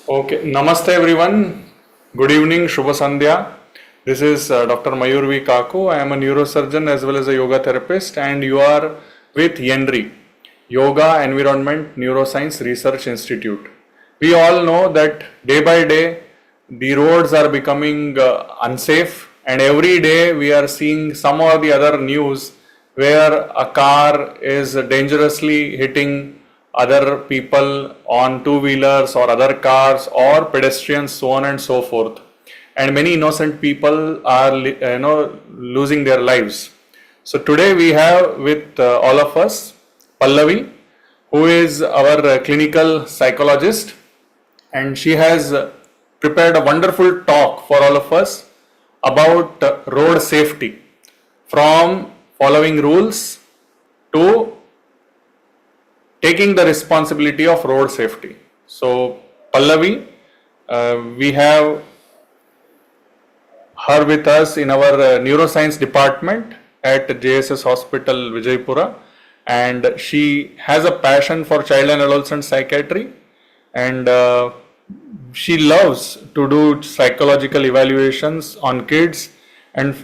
Okay, Namaste everyone. Good evening, Shubha Sandhya. This is Dr. mayurvkaku. I am a neurosurgeon as well as a yoga therapist, and you are with YENRI, Yoga Environment Neuroscience Research Institute. We all know that day by day the roads are becoming unsafe, and every day we are seeing some or the other news where a car is dangerously hitting other people on two-wheelers or other cars or pedestrians, so on and so forth, and many innocent people are losing their lives. So today we have with all of us Pallavi, who is our clinical psychologist, and she has prepared a wonderful talk for all of us about road safety, from following rules to taking the responsibility of road safety. So, Pallavi, we have her with us in our neuroscience department at JSS Hospital, Vijaypura, and she has a passion for child and adolescent psychiatry, and she loves to do psychological evaluations on kids, and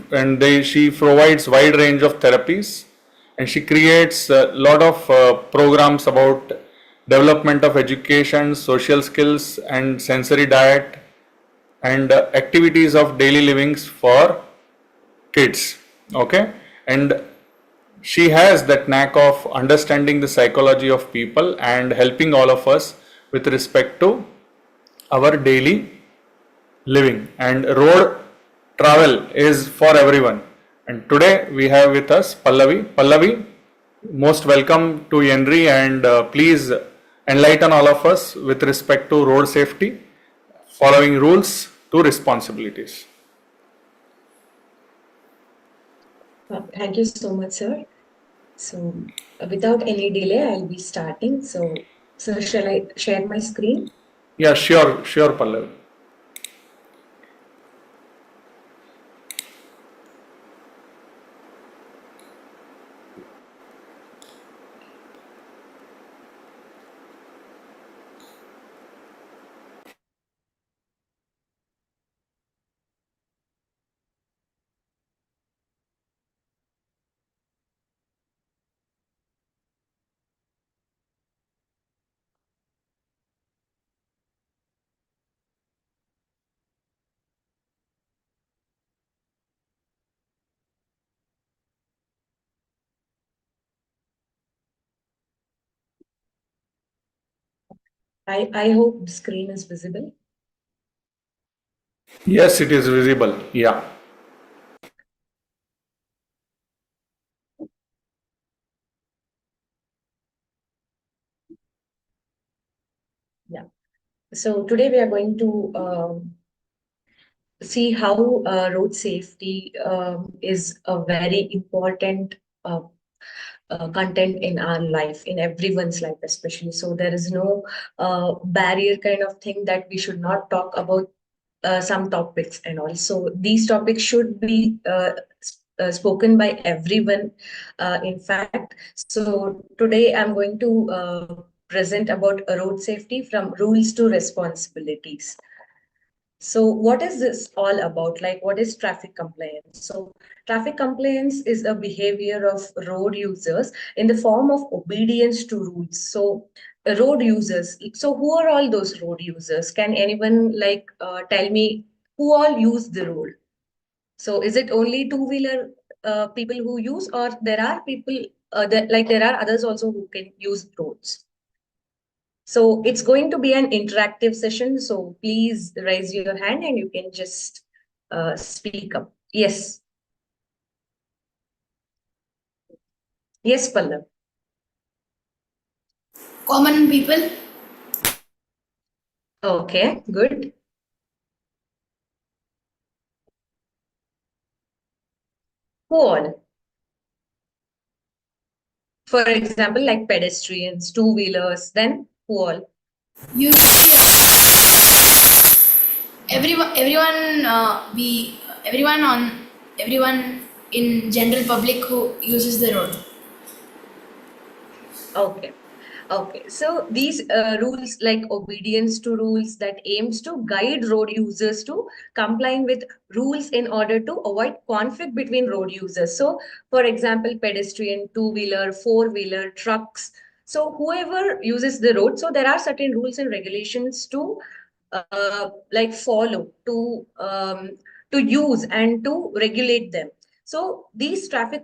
she provides wide range of therapies, and she creates a lot of programs about development of education, social skills, and sensory diet, and activities of daily livings for kids. Okay, and she has that knack of understanding the psychology of people and helping all of us with respect to our daily living. And road travel is for everyone. And today we have with us Pallavi. Pallavi, most welcome to YENRI, and please enlighten all of us with respect to road safety, following rules to responsibilities. Thank you so much, sir. So, without any delay, I'll be starting. So, sir, shall I share my screen? Yeah, sure, Pallavi. I hope the screen is visible. Yes, it is visible. Yeah. Yeah. So, today we are going to see how road safety is a very important uh, content in our life, in everyone's life, especially. So there is no barrier kind of thing that we should not talk about some topics and all. So these topics should be spoken by everyone, in fact. So today I'm going to present about road safety from rules to responsibilities. So what is this all about? Like, what is traffic compliance? So traffic compliance is a behavior of road users in the form of obedience to rules. So road users. So who are all those road users? Can anyone tell me who all use the road? So is it only two-wheeler people who use, or there are people there are others also who can use roads? So it's going to be an interactive session. So please raise your hand and you can just speak up. Yes. Yes, Pallav. Common people. Okay, good. Who all? For example, like pedestrians, two-wheelers, then who all? Usually, everyone in general public who uses the road. Okay. Okay, so these rules like obedience to rules that aims to guide road users to complying with rules in order to avoid conflict between road users. So, for example, pedestrian, two-wheeler, four-wheeler, trucks. So whoever uses the road, so there are certain rules and regulations to like follow, to use and to regulate them. So this traffic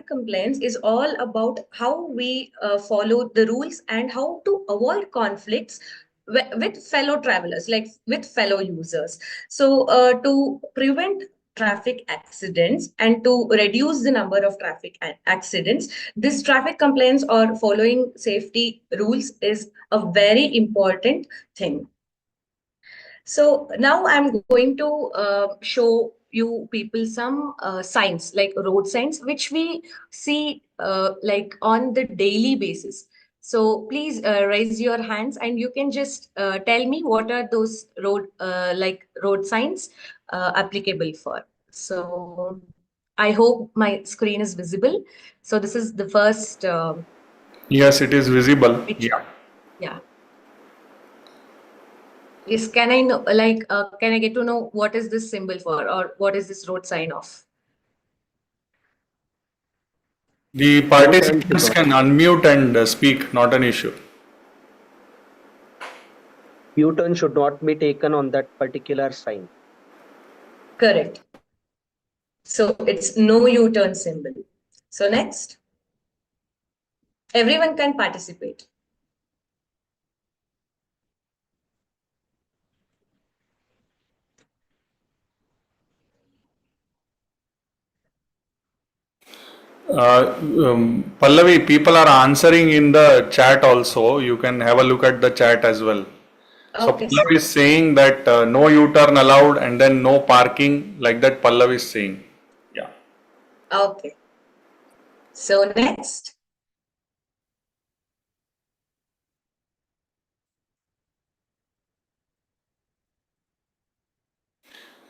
complaints is all about how we follow the rules and how to avoid conflicts with fellow travelers, like with fellow users. So to prevent traffic accidents and to reduce the number of traffic accidents, this traffic complaints or following safety rules is a very important thing. So now I'm going to show you people some signs like road signs, which we see like on the daily basis. So please raise your hands and you can just tell me what are those road signs applicable for. So I hope my screen is visible. So this is the first Yes, it is visible. picture. Yeah. Yeah. Yes, can I know, like, can I get to know what is this symbol for, or what is this road sign of? The U-turn should participants not. can unmute and speak, not an issue. U-turn should not be taken on that particular sign. Correct. So it's no U-turn symbol. So next, everyone can participate. Pallavi, people are answering in the chat also. You can have a look at the chat as well. So Okay, sir. Pallavi is saying that no U-turn allowed and then no parking, like that Pallavi is saying. Yeah. Okay. So next,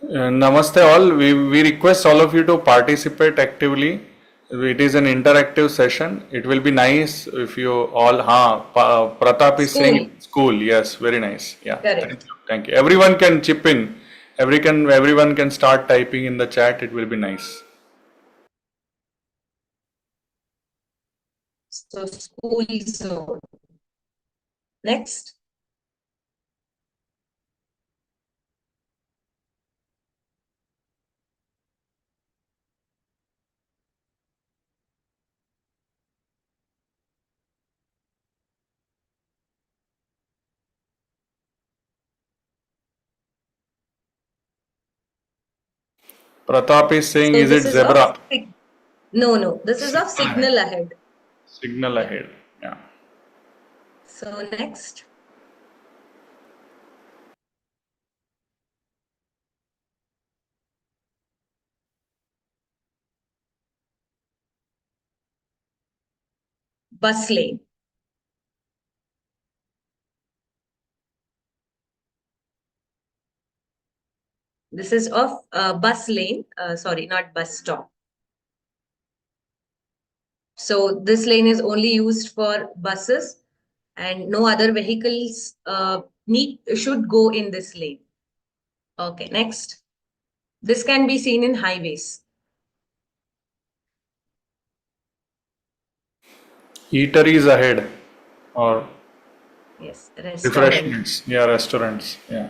Namaste all. We request all of you to participate actively. It is an interactive session. It will be nice if you all, Pratap is saying school. school. Yes, very nice. Yeah, thank Correct. you. Thank you. Everyone can chip in. Everyone can start typing in the chat. It will be nice. So school zone. Next, Pratap is saying, so is this it is of, zebra? no, this is of Signal ahead. signal ahead. Signal Yeah. ahead. Yeah. So next, bus lane. This is of bus lane, sorry, not bus stop. So this lane is only used for buses and no other vehicles should go in this lane. Okay, next. This can be seen in highways. Eateries ahead or Yes, restaurant. refreshments. Yeah, restaurants. Yeah.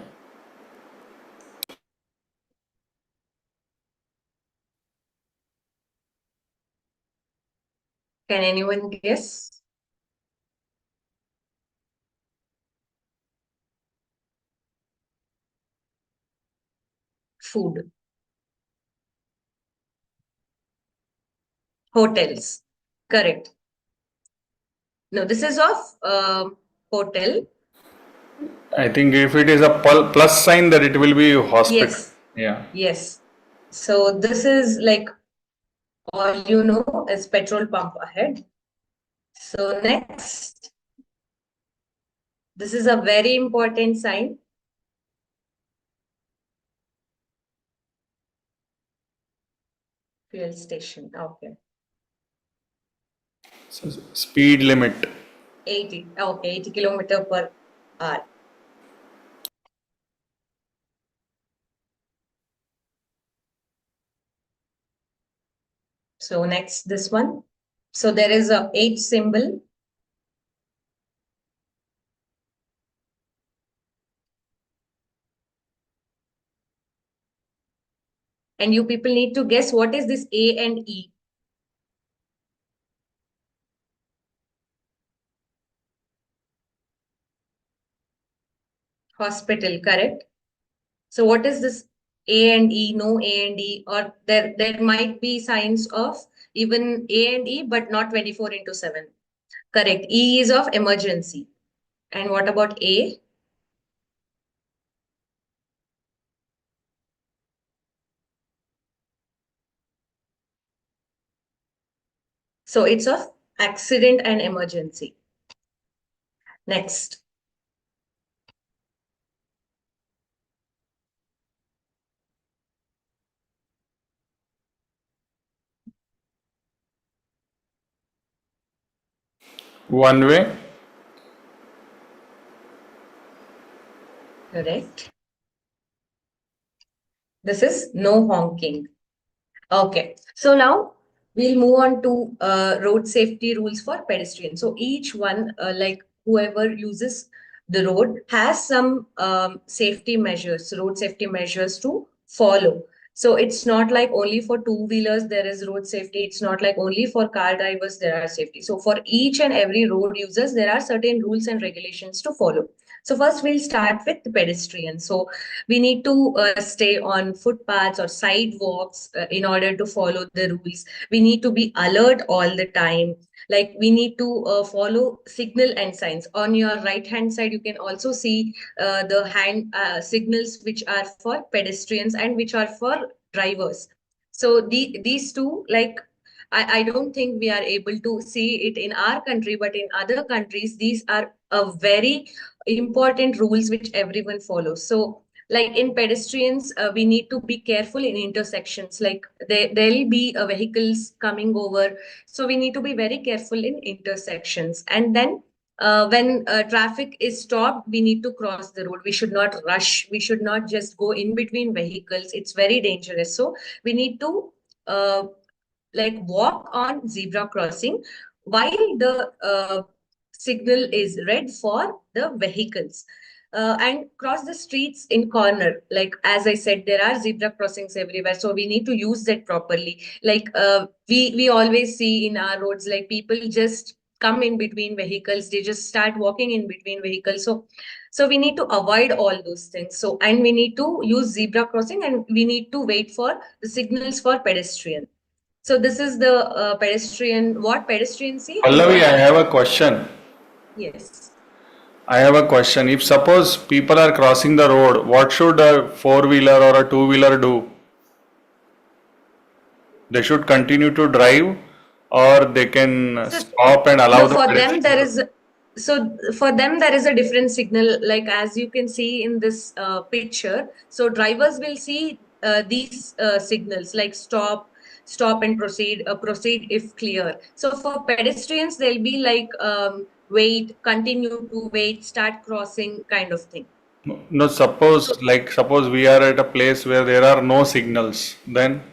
Can anyone guess? Food. Hotels. Correct. No, this is of hotel. I think if it is a plus sign, that it will be hospital. Yes, Yeah. yes. So this is like all you know is petrol pump ahead. So next, this is a very important sign. Fuel station. Okay. So speed limit. 80. Okay, 80 kilometer per hour. So next, this one. So there is a H symbol. And you people need to guess what is this A and E. Hospital, correct? So what is this A and E? No A and E, or there might be signs of even A and E, but not 24/7. Correct. E is of emergency. And what about A? So it's of accident and emergency. Next. One way. Correct. This is no honking. Okay, so now we'll move on to road safety rules for pedestrians. So each one, like whoever uses the road, has some safety measures, road safety measures to follow. So it's not like only for two-wheelers there is road safety. It's not like only for car drivers there are safety. So for each and every road users, there are certain rules and regulations to follow. So first we'll start with the pedestrians. So we need to stay on footpaths or sidewalks in order to follow the rules. We need to be alert all the time. Like we need to follow signal and signs. On your right hand side, you can also see the hand signals which are for pedestrians and which are for drivers. So these two, like I don't think we are able to see it in our country, but in other countries, these are a very important rules which everyone follows. So like in pedestrians, we need to be careful in intersections. Like there'll be vehicles coming over, so we need to be very careful in intersections. And then when traffic is stopped, we need to cross the road. We should not rush. We should not just go in between vehicles. It's very dangerous. So we need to like walk on zebra crossing while the signal is red for the vehicles. And cross the streets in corner. Like as I said, there are zebra crossings everywhere, so we need to use that properly. Like we always see in our roads, like people just come in between vehicles. They just start walking in between vehicles. So we need to avoid all those things. So and we need to use zebra crossing, and we need to wait for the signals for pedestrian. So this is the pedestrian. What pedestrians see and Pallavi, what. I have a question. Yes. I have a question. If suppose people are crossing the road, what should a four-wheeler or a two-wheeler do? They should continue to drive, or they can So stop and allow no, the for them pedestrian there to. is for them there is a different signal. Like as you can see in this picture. So drivers will see these signals like stop, stop and proceed, proceed if clear. So for pedestrians, there'll be like wait, continue to wait, start crossing kind of thing. No, suppose we are at a place where there are no signals, then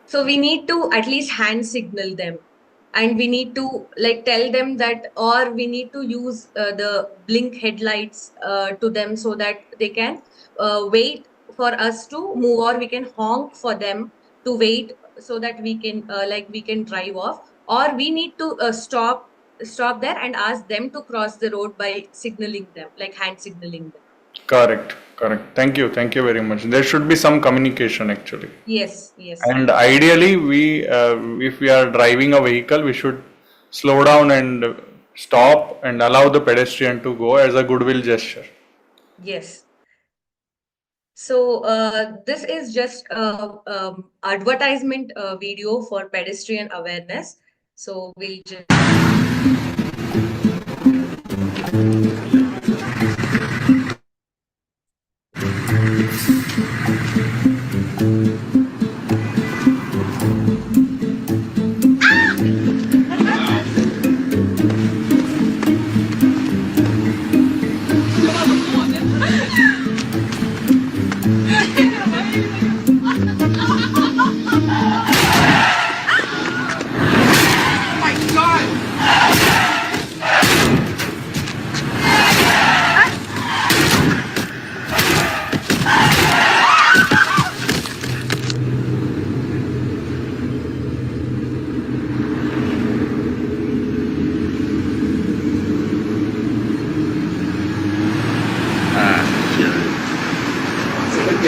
So we need to at least hand signal them, and we need to like tell them that, or we need to use the blink headlights to them so that they can wait for us to move, or we can honk for them to wait so that we can like we can drive off, or we need to stop there and ask them to cross the road by signaling them, like hand signaling them. correct, correct. Thank you very much. There should be some communication actually. Yes, yes. And ideally, if we are driving a vehicle, we should slow down and stop and allow the pedestrian to go as a goodwill gesture. Yes. So this is just a advertisement video for pedestrian awareness. So we'll just.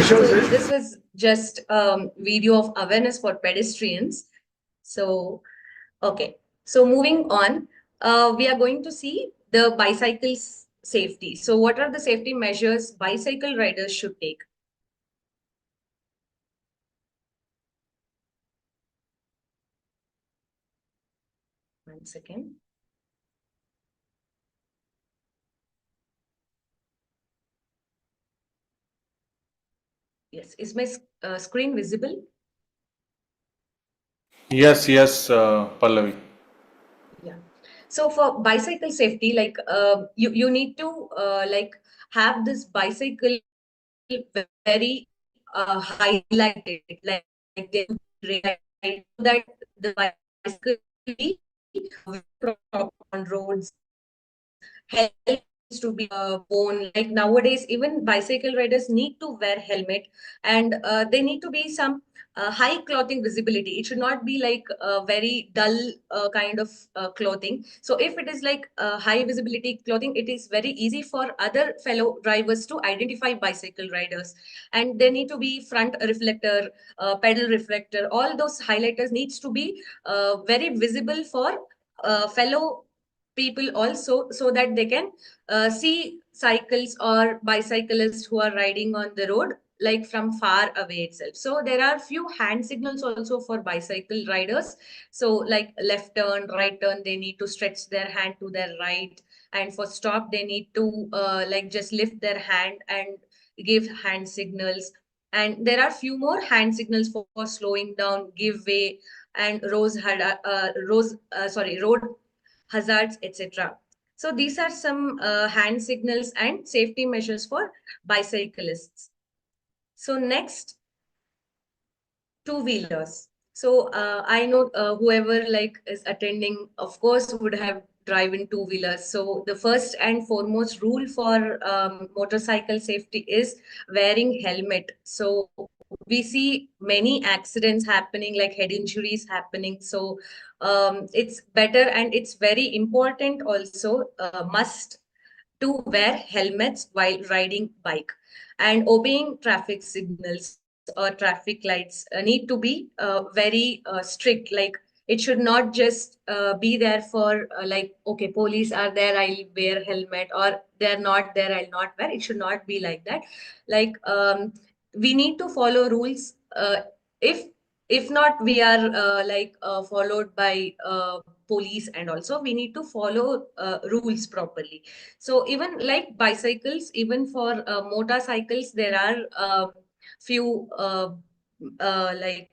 So this was just video of awareness for pedestrians. So, okay. So moving on, we are going to see the bicycle safety. So what are the safety measures bicycle riders should take? One second. Yes, is my screen visible? Yes, Pallavi. Yeah. So for bicycle safety, like you need to like have this bicycle very highlighted, like they highlight so that the bicycle be on roads. Helmet needs to be worn. Like nowadays, even bicycle riders need to wear helmet, and they need to be some high clothing visibility. It should not be like very dull kind of clothing. So if it is like high visibility clothing, it is very easy for other fellow drivers to identify bicycle riders. And they need to be front reflector, pedal reflector. All those highlighters needs to be very visible for fellow people also, so that they can see cycles or bicyclists who are riding on the road like from far away itself. So there are few hand signals also for bicycle riders. So like left turn, right turn, they need to stretch their hand to their right, and for stop they need to like just lift their hand and give hand signals. And there are few more hand signals for slowing down, give way, and road hazards, etc. So these are some hand signals and safety measures for bicyclists. So next, two-wheelers. So I know whoever like is attending, of course, would have driven two-wheelers. So the first and foremost rule for motorcycle safety is wearing helmet. So we see many accidents happening, like head injuries happening. So it's better and it's very important also, must to wear helmets while riding bike, and obeying traffic signals or traffic lights need to be very strict. Like it should not just be there for like, okay, police are there, I'll wear helmet, or they're not there, I'll not wear. It should not be like that. Like we need to follow rules. If not, we are like followed by police, and also we need to follow rules properly. So even like bicycles, even for motorcycles, there are few like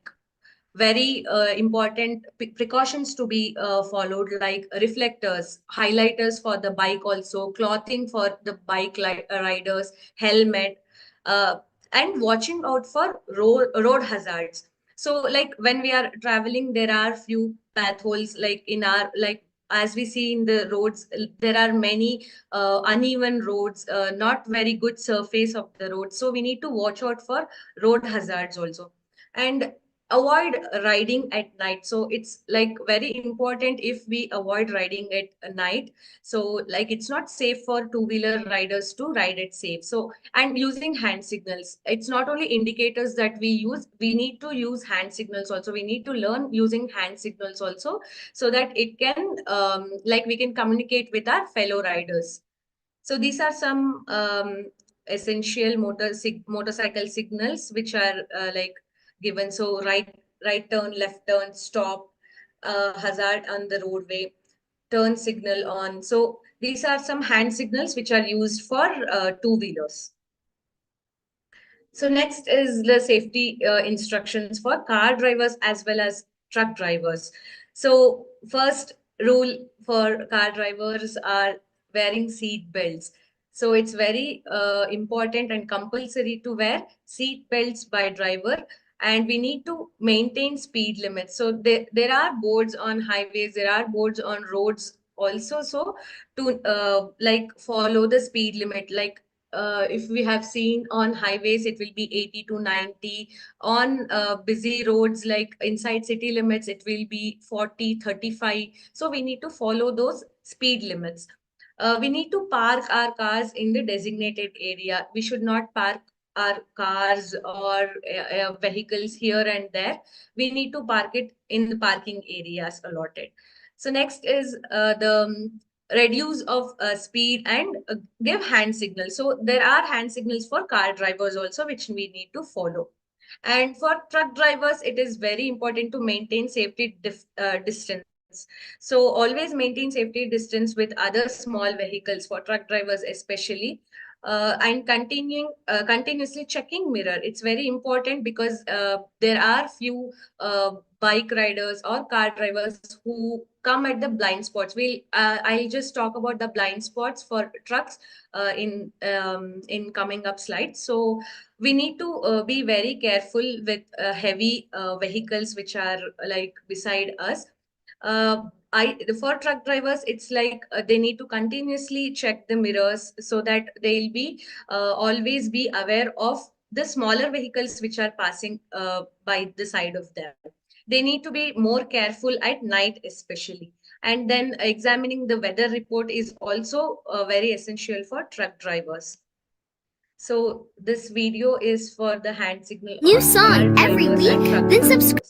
very important precautions to be followed, like reflectors, highlighters for the bike, also clothing for the bike riders, helmet, uh, and watching out for road hazards. So like when we are traveling, there are few path holes, like in our, like as we see in the roads, there are many uneven roads, not very good surface of the road. So we need to watch out for road hazards also. And avoid riding at night. So it's like very important if we avoid riding at night. So like it's not safe for two-wheeler riders to ride it safe. So, and using hand signals, it's not only indicators that we use, we need to use hand signals also. We need to learn using hand signals also, so that it can like we can communicate with our fellow riders. So these are some essential motorcycle signals which are like given. So right turn, left turn, stop, hazard on the roadway, turn signal on. So these are some hand signals which are used for two-wheelers. So next is the safety instructions for car drivers as well as truck drivers. So first rule for car drivers are wearing seat belts. So it's very important and compulsory to wear seat belts by driver, and we need to maintain speed limits. So there are boards on highways, there are boards on roads also. So to like follow the speed limit, like if we have seen on highways, it will be 80 to 90. On busy roads, like inside city limits, it will be 40, 35. So we need to follow those speed limits. We need to park our cars in the designated area. We should not park our cars or vehicles here and there, we need to park it in the parking areas allotted. So next is the reduce of speed and give hand signals. So there are hand signals for car drivers also, which we need to follow. And for truck drivers, it is very important to maintain safety distance. So always maintain safety distance with other small vehicles for truck drivers especially. And continuously checking mirror. It's very important because there are few bike riders or car drivers who come at the blind spots. I'll just talk about the blind spots for trucks in coming up slides. So we need to be very careful with heavy vehicles which are like beside us. For truck drivers, it's like they need to continuously check the mirrors so that they'll be always be aware of the smaller vehicles which are passing by the side of them. They need to be more careful at night, especially. And then examining the weather report is also very essential for truck drivers. So this video is for the hand signal. New song every week, then subscribe.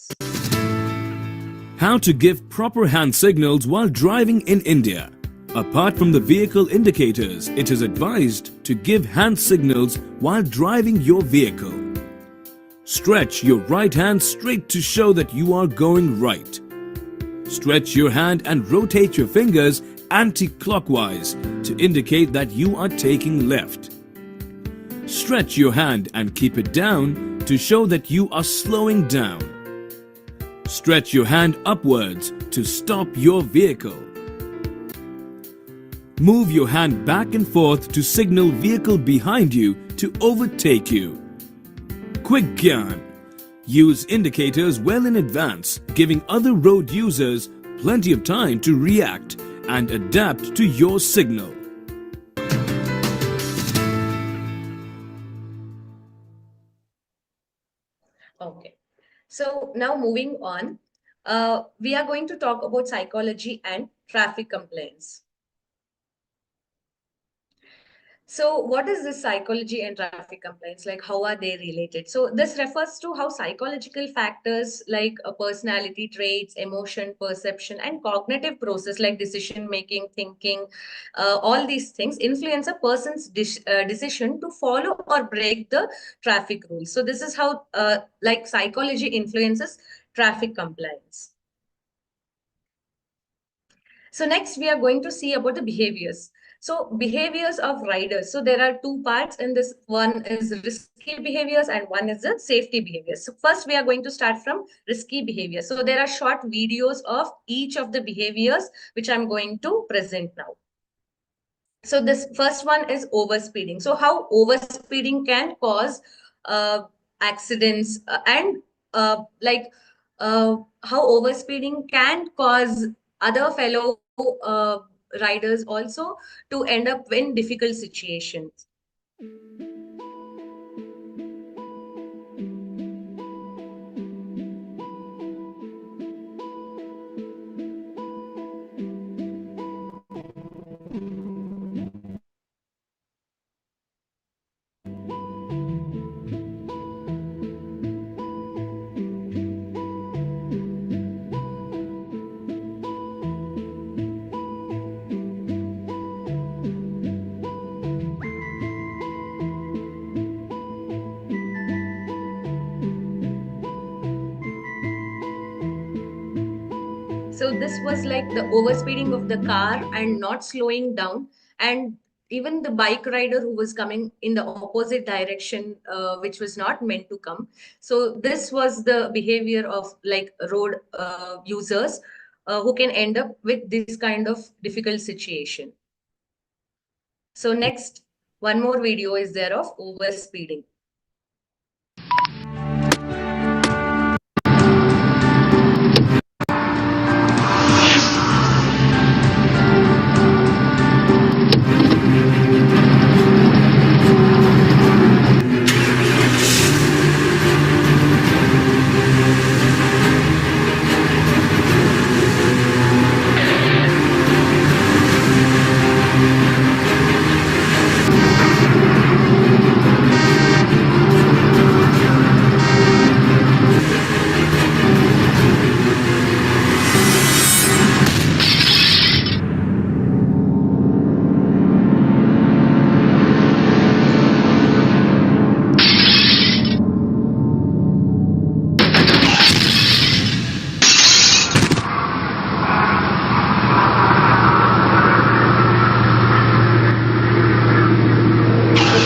How to give proper hand signals while driving in India. Apart from the vehicle indicators, it is advised to give hand signals while driving your vehicle. Stretch your right hand straight to show that you are going right. Stretch your hand and rotate your fingers anti-clockwise to indicate that you are taking left. Stretch your hand and keep it down to show that you are slowing down. Stretch your hand upwards to stop your vehicle. Move your hand back and forth to signal vehicle behind you to overtake you. Quick Gyan. Use indicators well in advance, giving other road users plenty of time to react and adapt to your signal. Okay. So now moving on, we are going to talk about psychology and traffic complaints. So what is this psychology and traffic complaints? Like, how are they related? So this refers to how psychological factors like personality traits, emotion, perception, and cognitive process like decision making, thinking, all these things influence a person's decision to follow or break the traffic rules. So this is how like psychology influences traffic compliance. So next we are going to see about the behaviors. So behaviors of riders. So there are two parts in this. One is risky behaviors and one is the safety behaviors. So first we are going to start from risky behavior. So there are short videos of each of the behaviors which I'm going to present now. So this first one is overspeeding. So how overspeeding can cause accidents and how overspeeding can cause other fellow riders also to end up in difficult situations. So this was like the overspeeding of the car and not slowing down, and even the bike rider who was coming in the opposite direction, which was not meant to come. So this was the behavior of like road users who can end up with this kind of difficult situation. So next, one more video is there of overspeeding.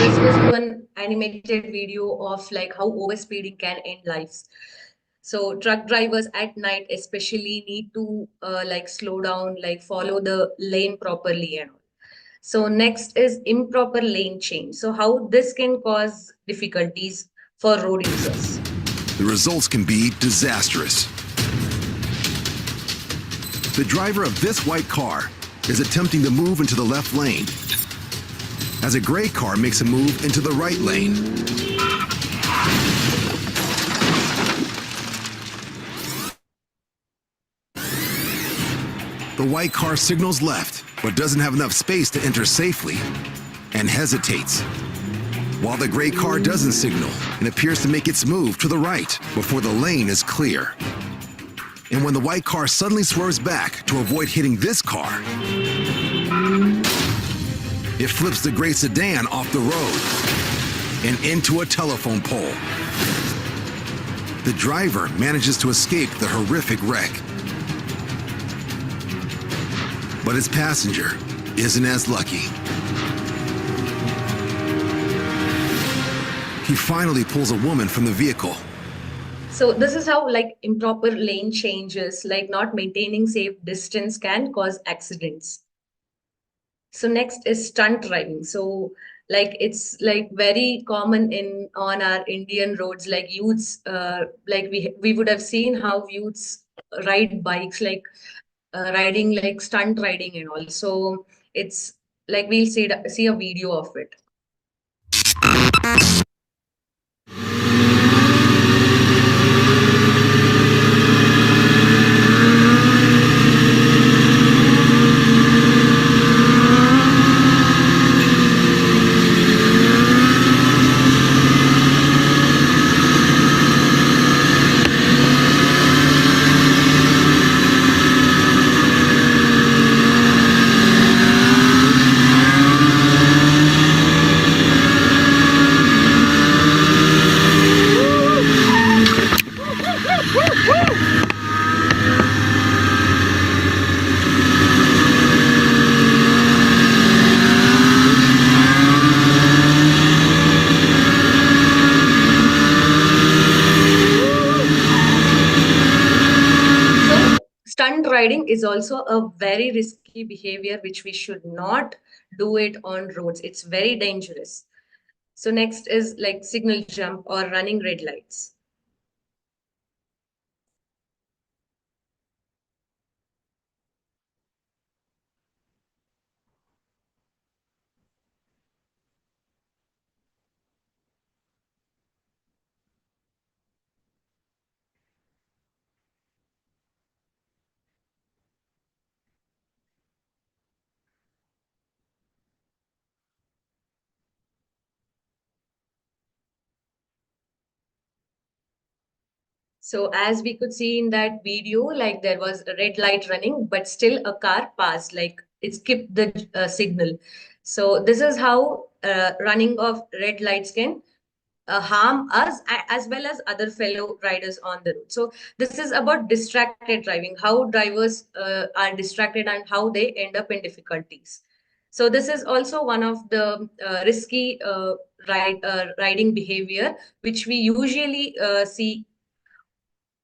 this was one animated video of like how overspeeding can end lives. So truck drivers at night especially need to like slow down, like follow the lane properly and all. So next is improper lane change. So how this can cause difficulties for road users. The results can be disastrous. The driver of this white car is attempting to move into the left lane as a gray car makes a move into the right lane. The white car signals left, but doesn't have enough space to enter safely and hesitates, while the gray car doesn't signal and appears to make its move to the right before the lane is clear. And when the white car suddenly swerves back to avoid hitting this car, it flips the gray sedan off the road and into a telephone pole. The driver manages to escape the horrific wreck, but his passenger isn't as lucky. He finally pulls a woman from the vehicle. So this is how like improper lane changes, like not maintaining safe distance can cause accidents. So next is stunt driving. So like it's like very common in on our Indian roads, like youths, like we would have seen how youths ride bikes, like riding like stunt riding and all. So it's like we'll see a video of it. Stunt riding is also a very risky behavior which we should not do it on roads. It's very dangerous. So next is like signal jump or running red lights. So as we could see in that video, like there was a red light running, but still a car passed, like it skipped the signal. So this is how running of red lights can harm us as well as other fellow riders on the road. So this is about distracted driving, how drivers are distracted and how they end up in difficulties. So this is also one of the risky riding behavior, which we usually see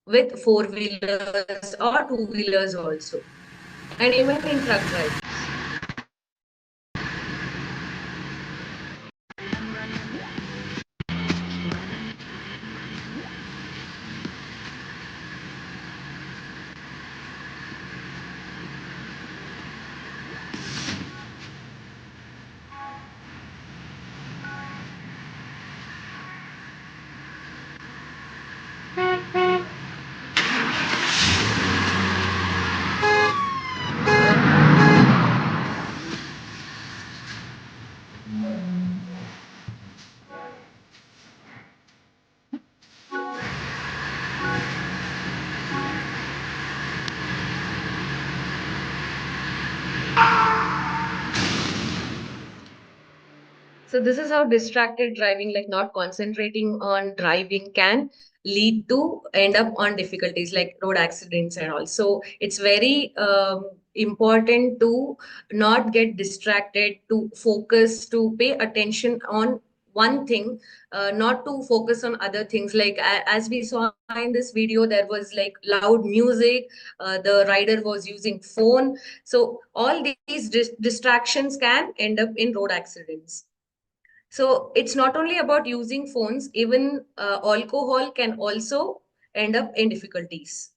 with four-wheelers or two-wheelers also, and even in truck driving. So this is how distracted driving, like not concentrating on driving, can lead to end up on difficulties like road accidents and all. So it's very important to not get distracted, to focus, to pay attention on one thing, not to focus on other things. Like as we saw in this video, there was like loud music, the rider was using phone. So all these distractions can end up in road accidents. So it's not only about using phones, even alcohol can also end up in difficulties.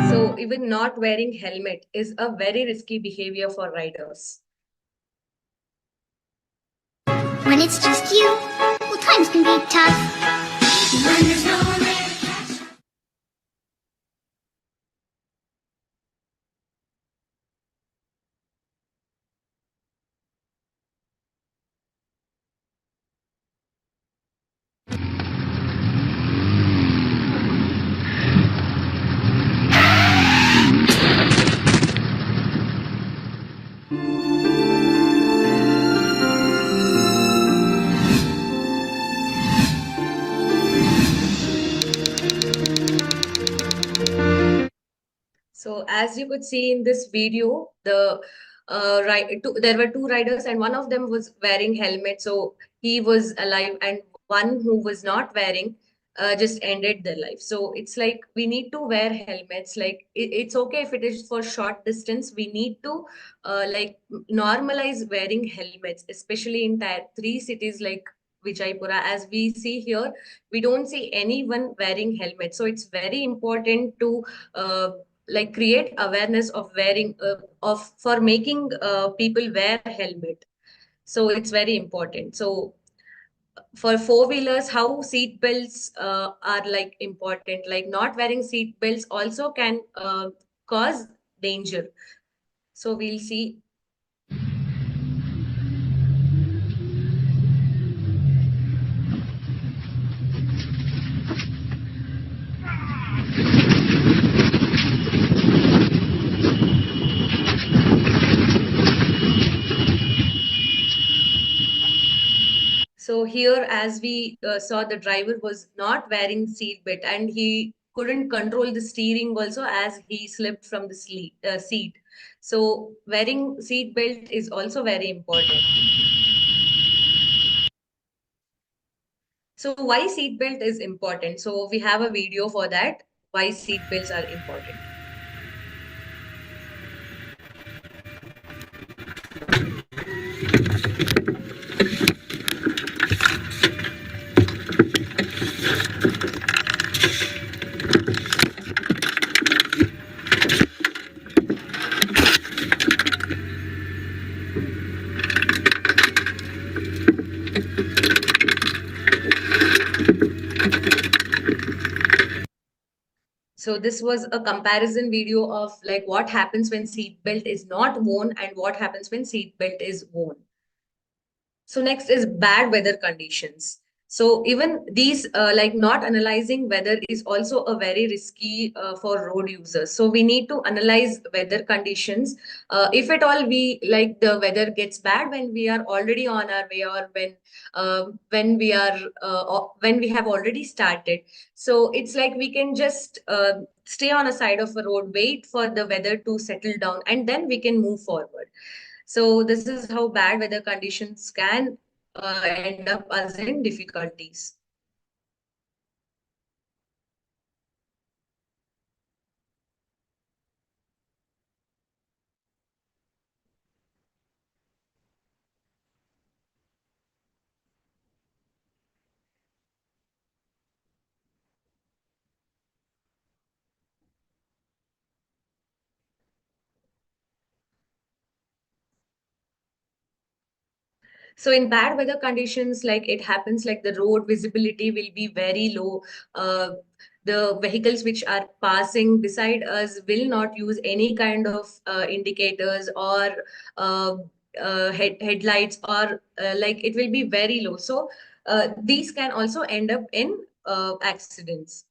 So even not wearing helmet is a very risky behavior for riders. When it's just you, well, times can be tough. When there's no one there to catch up. So as you could see in this video, there were two riders and one of them was wearing helmet. So he was alive, and one who was not wearing just ended their life. So it's like we need to wear helmets. Like it's okay if it is for short distance. We need to like normalize wearing helmets, especially in tier 3 cities like Vijaypura. As we see here, we don't see anyone wearing helmets. So it's very important to like create awareness of wearing of for making people wear helmet. So it's very important. So for four wheelers, how seat belts are like important, like not wearing seat belts also can cause danger. So we'll see. So here, as we saw, the driver was not wearing seat belt and he couldn't control the steering also as he slipped from the seat. So wearing seat belt is also very important. So why seat belt is important? So we have a video for that, why seat belts are important. So this was a comparison video of like what happens when seat belt is not worn and what happens when seat belt is worn. So next is bad weather conditions. So even these like not analyzing weather is also a very risky for road users. So we need to analyze weather conditions. If at all we like the weather gets bad when we are already on our way or when we have already started. So it's like we can just stay on a side of a road, wait for the weather to settle down, and then we can move forward. So this is how bad weather conditions can end up as in difficulties. So in bad weather conditions, like it happens like the road visibility will be very low. The vehicles which are passing beside us will not use any kind of indicators or headlights or like it will be very low. So these can also end up in accidents.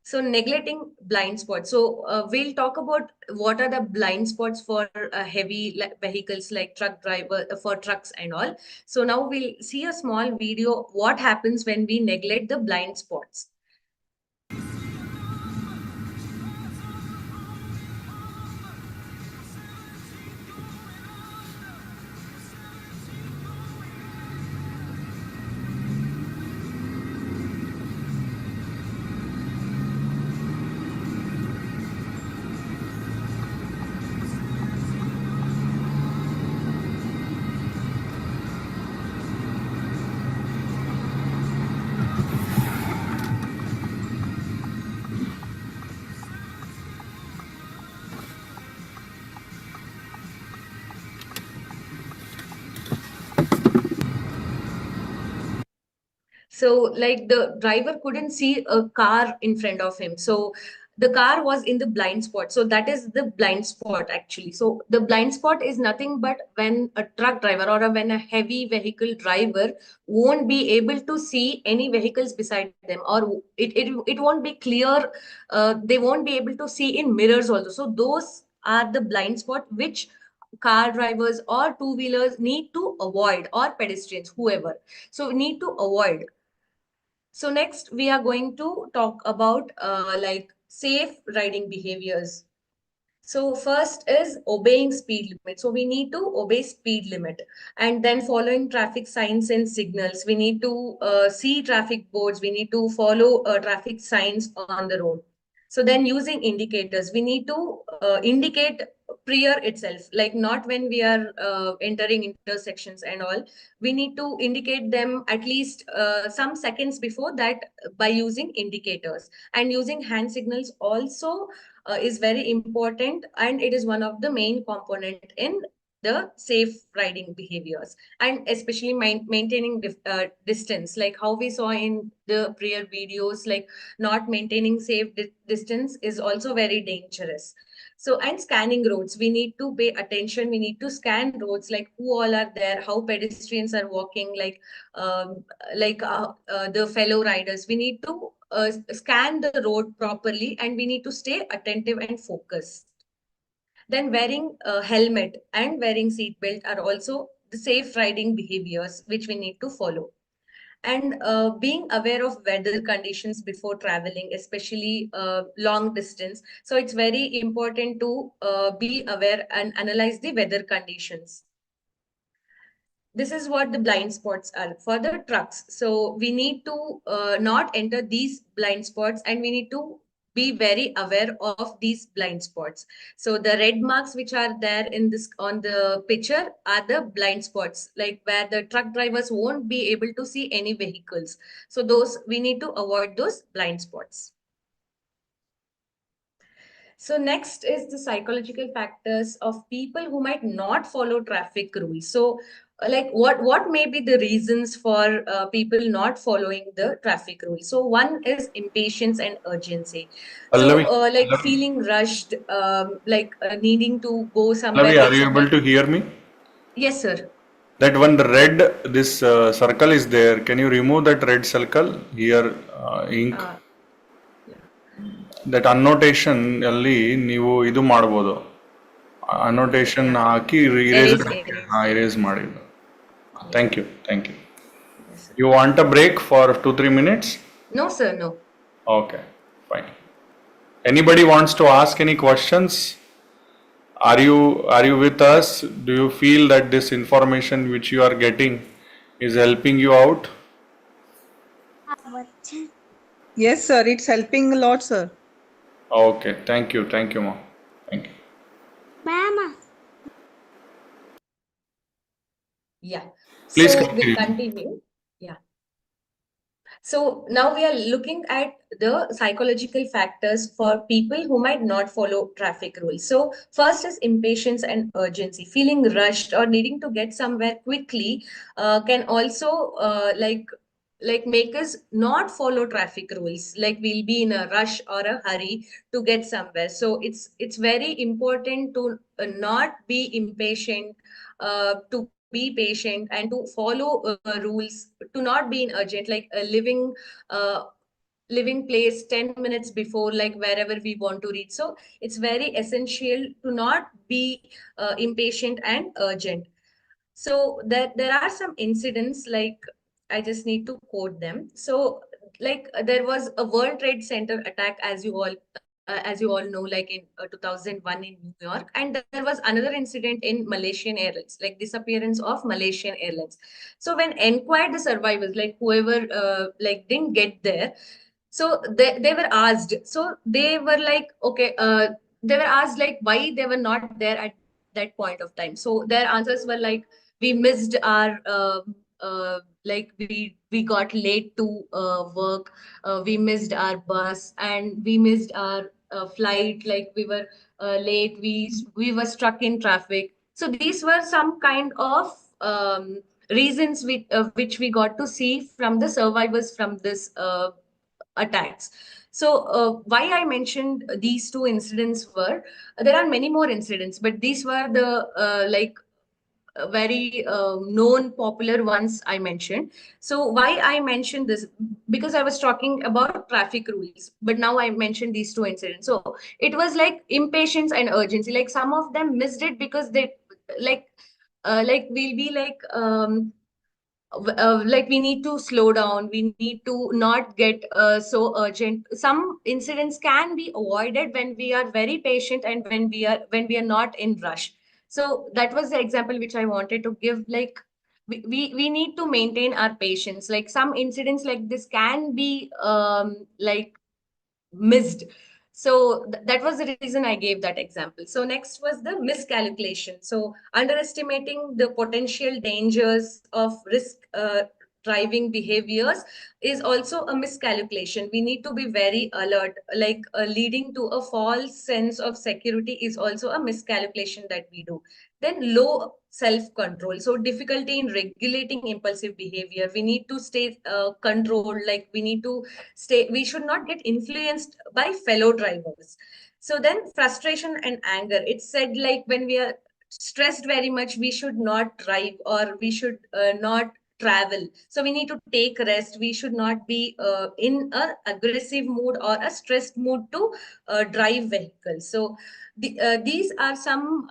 So neglecting blind spots. So we'll talk about what are the blind spots for heavy vehicles like truck driver, for trucks and all. So now we'll see a small video what happens when we neglect the blind spots. So like the driver couldn't see a car in front of him. So the car was in the blind spot. So that is the blind spot actually. So the blind spot is nothing but when a truck driver or when a heavy vehicle driver won't be able to see any vehicles beside them, or it won't be clear. They won't be able to see in mirrors also. So those are the blind spot which car drivers or two-wheelers need to avoid, or pedestrians, whoever. So we need to avoid. So next we are going to talk about like safe riding behaviors. So first is obeying speed limit. So we need to obey speed limit, and then following traffic signs and signals. We need to see traffic boards. We need to follow traffic signs on the road. So then using indicators, we need to indicate prior itself, like not when we are entering intersections and all. We need to indicate them at least some seconds before that by using indicators, and using hand signals also is very important, and it is one of the main component in the safe riding behaviors, and especially maintaining distance, like how we saw in the prior videos, like not maintaining safe distance is also very dangerous. So, and scanning roads, we need to pay attention. We need to scan roads, like who all are there, how pedestrians are walking, the fellow riders. We need to scan the road properly, and we need to stay attentive and focused. Then wearing a helmet and wearing seat belt are also the safe riding behaviors which we need to follow. And being aware of weather conditions before traveling, especially long distance. So it's very important to be aware and analyze the weather conditions. This is what the blind spots are for the trucks. So we need to not enter these blind spots, and we need to be very aware of these blind spots. So the red marks which are there in this on the picture are the blind spots, like where the truck drivers won't be able to see any vehicles. So those we need to avoid those blind spots. So next is the psychological factors of people who might not follow traffic rules. So like what may be the reasons for people not following the traffic rules? So one is impatience and urgency. So Pallavi, like feeling rushed, needing to go somewhere. Pallavi, Like are you able to hear me? yes, sir. That one red, this circle is there. Can you remove that red circle here, ink? That annotation ಅಲ್ಲಿ ನೀವು ಇದು ಮಾಡಬಹುದು. Annotation ಹಾಕಿ erase ಮಾಡಿ. Thank you. Thank you. Yes, sir. You want a break for 2-3 minutes? No, sir, no. Okay, fine. Anybody wants to ask any questions? Are you with us? Do you feel that this information which you are getting is helping you out? Yes, sir. It's helping a lot, sir. Okay, thank you, ma'am. Thank you. Mama. Yeah. Please So continue. we'll continue. Yeah. So now we are looking at the psychological factors for people who might not follow traffic rules. So first is impatience and urgency. Feeling rushed or needing to get somewhere quickly can also like make us not follow traffic rules. Like we'll be in a rush or a hurry to get somewhere. So it's very important to not be impatient, to be patient, and to follow rules, to not be in urgent, like living uh, living place 10 minutes before, like wherever we want to reach. So it's very essential to not be impatient and urgent. So there are some incidents, like I just need to quote them. So like there was a World Trade Center attack, as you all know, like in 2001 in New York, and there was another incident in Malaysian Airlines, like disappearance of Malaysian Airlines. So when inquired the survivors, like whoever like didn't get there, so they were asked, so they were like, okay, they were asked like why they were not there at that point of time. So their answers were like, we missed our like we got late to work, we missed our bus, and we missed our flight, like we were late, we were stuck in traffic. So these were some kind of reasons which we got to see from the survivors from this attacks. So why I mentioned these two incidents were, there are many more incidents, but these were the like very known popular ones I mentioned. So why I mentioned this, because I was talking about traffic rules, but now I mentioned these two incidents. So it was like impatience and urgency. Like some of them missed it because they like we'll be like we need to slow down, we need to not get so urgent. Some incidents can be avoided when we are very patient and when we are not in rush. So that was the example which I wanted to give. Like we need to maintain our patience. Like some incidents like this can be like missed. So that was the reason I gave that example. So next was the miscalculation. So underestimating the potential dangers of risk driving behaviors is also a miscalculation. We need to be very alert. Like leading to a false sense of security is also a miscalculation that we do. Then low self-control. So difficulty in regulating impulsive behavior. We need to stay controlled. Like we should not get influenced by fellow drivers. So then frustration and anger. It's said like when we are stressed very much, we should not drive, or we should not travel. So we need to take rest. We should not be in a aggressive mood or a stressed mood to drive vehicles. So these are some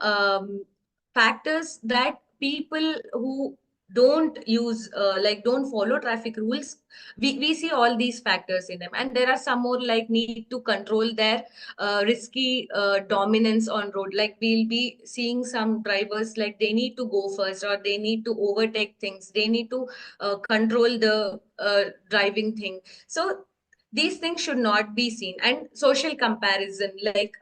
factors that people who don't use like don't follow traffic rules, we see all these factors in them. And there are some more, like need to control their risky dominance on road. Like we'll be seeing some drivers, like they need to go first, or they need to overtake things, they need to control the driving thing. So these things should not be seen. And social comparison, like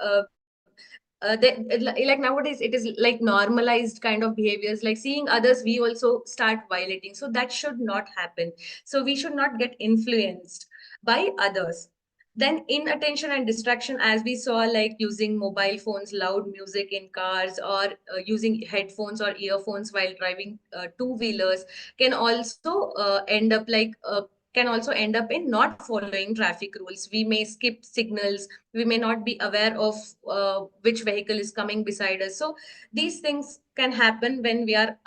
like nowadays it is like normalized kind of behaviors, like seeing others we also start violating. So that should not happen. So we should not get influenced by others. Then inattention and distraction, as we saw, like using mobile phones, loud music in cars, or using headphones or earphones while driving two-wheelers, can also end up like can also end up in not following traffic rules. We may skip signals, we may not be aware of which vehicle is coming beside us. So these things can happen when we are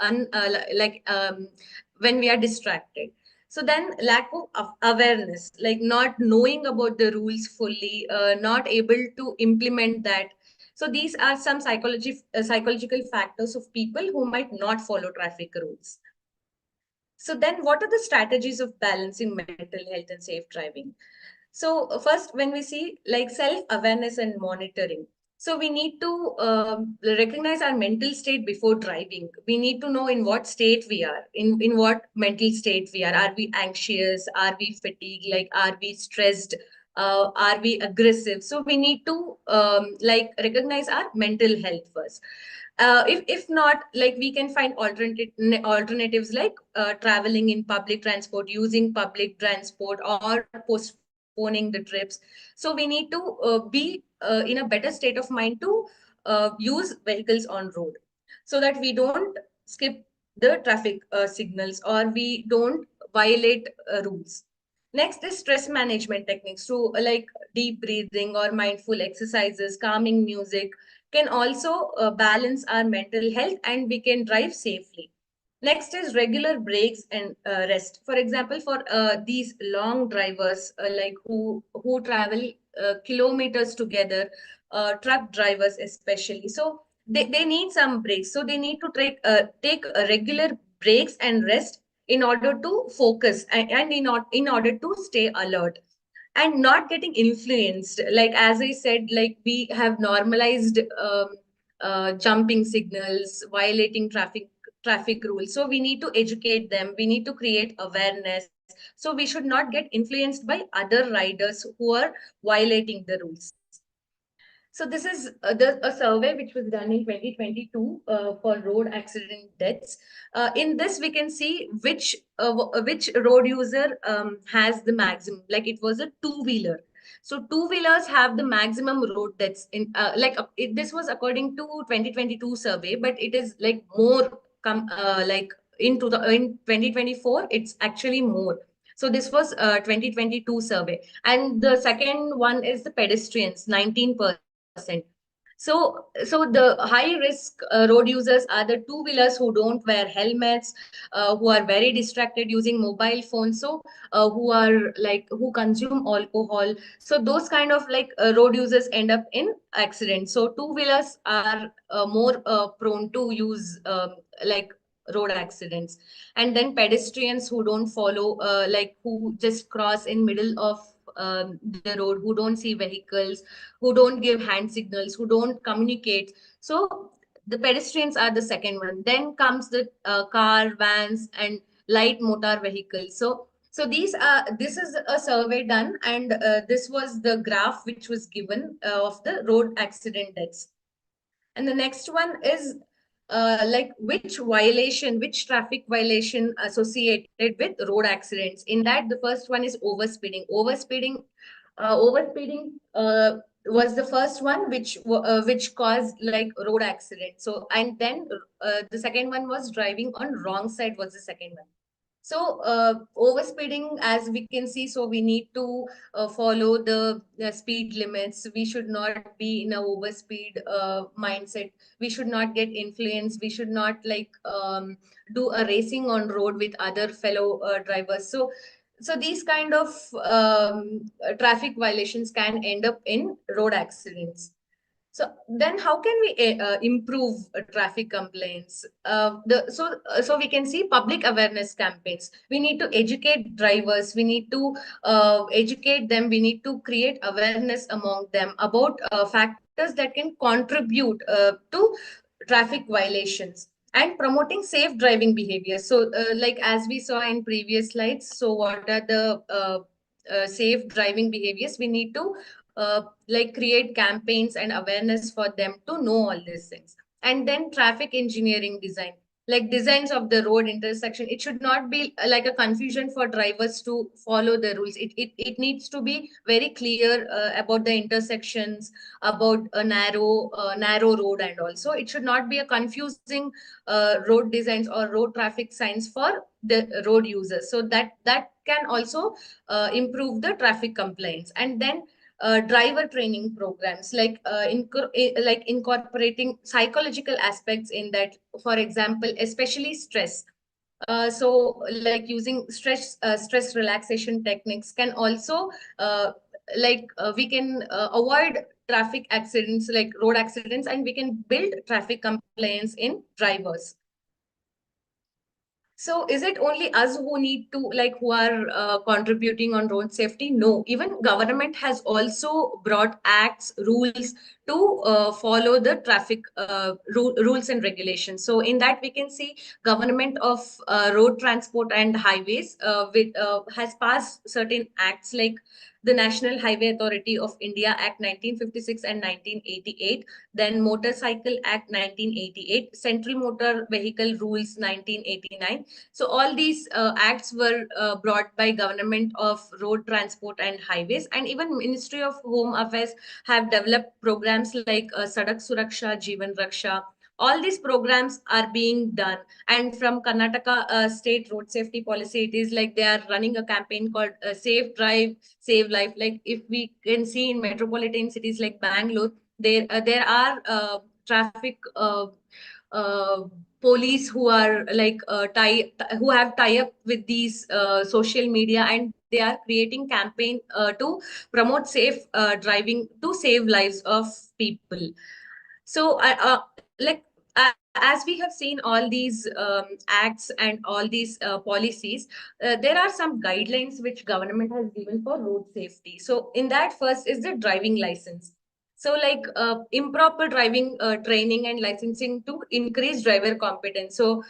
when we are distracted. So then lack of awareness, like not knowing about the rules fully, not able to implement that. So these are some psychological factors of people who might not follow traffic rules. So then what are the strategies of balancing mental health and safe driving? So first, when we see like self-awareness and monitoring, so we need to recognize our mental state before driving. We need to know in what state we are, in what mental state we are. Are we anxious? Are we fatigued? Like, are we stressed? Are we aggressive? So we need to like recognize our mental health first. If not, like we can find alternatives, like traveling in public transport, using public transport, or postponing the trips. So we need to be in a better state of mind to use vehicles on road, so that we don't skip the traffic signals, or we don't violate rules. Next is stress management techniques. So like deep breathing or mindful exercises, calming music can also balance our mental health, and we can drive safely. Next is regular breaks and rest. For example, for these long drivers like who travel kilometers together, truck drivers especially. So they need some breaks. So they need to take regular breaks and rest in order to focus and in order to stay alert and not getting influenced. Like as I said, like we have normalized jumping signals, violating traffic rules. So we need to educate them. We need to create awareness. So we should not get influenced by other riders who are violating the rules. So this is a survey which was done in 2022 for road accident deaths. In this, we can see which road user has the maximum. Like it was a two-wheeler. So two-wheelers have the maximum road deaths in this was according to 2022 survey, but it is like more like in 2024 it's actually more. So this was 2022 survey, and the second one is the pedestrians, 19%. So the high risk road users are the two wheelers who don't wear helmets, who are very distracted using mobile phones, so who consume alcohol. So those kind of road users end up in accidents. So two wheelers are more prone to use road accidents. And then pedestrians who don't follow, who just cross in middle of the road, who don't see vehicles, who don't give hand signals, who don't communicate. So the pedestrians are the second one. Then comes the car, vans, and light motor vehicles. So this is a survey done, and this was the graph which was given of the road accident deaths. And the next one is which traffic violation associated with road accidents. In that, the first one is overspeeding. Overspeeding was the first one which caused like road accident. So and then the second one was driving on wrong side was the second one. So overspeeding, as we can see, so we need to follow the speed limits. We should not be in a overspeed mindset. We should not get influenced. We should not do a racing on road with other fellow drivers. So these kind of traffic violations can end up in road accidents. So then how can we improve traffic complaints? So we can see public awareness campaigns. We need to educate drivers. We need to educate them. We need to create awareness among them about factors that can contribute to traffic violations, and promoting safe driving behavior. So like as we saw in previous slides, so what are the safe driving behaviors? We need to create campaigns and awareness for them to know all these things. And then traffic engineering design, like designs of the road intersection. It should not be like a confusion for drivers to follow the rules. It needs to be very clear about the intersections, about a narrow road, and also it should not be a confusing road designs or road traffic signs for the road users. So that can also improve the traffic compliance. And then driver training programs, like incorporating psychological aspects in that. For example, especially stress. So like using stress relaxation techniques can also we can avoid traffic accidents, like road accidents, and we can build traffic compliance in drivers. So is it only us who need to who are contributing on road safety? No, even government has also brought acts, rules to follow the traffic rules and regulations. So in that we can see government of road transport and highways has passed certain acts, like the National Highway Authority of India Act 1956 and 1988, then Motorcycle Act 1988, Central Motor Vehicle Rules 1989. So all these acts were brought by Government of Road Transport and Highways, and even Ministry of Home Affairs have developed programs like Sadak Suraksha, Jeevan Raksha. All these programs are being done. And from Karnataka state road safety policy, it is like they are running a campaign called Safe Drive, Save Life. Like if we can see in metropolitan cities like Bangalore, there are traffic police who are like who have tie up with these social media, and they are creating campaign to promote safe driving to save lives of people. So like as we have seen all these acts and all these policies, there are some guidelines which government has given for road safety. So in that, first is the driving license. So like improper driving training and licensing to increase driver competence. So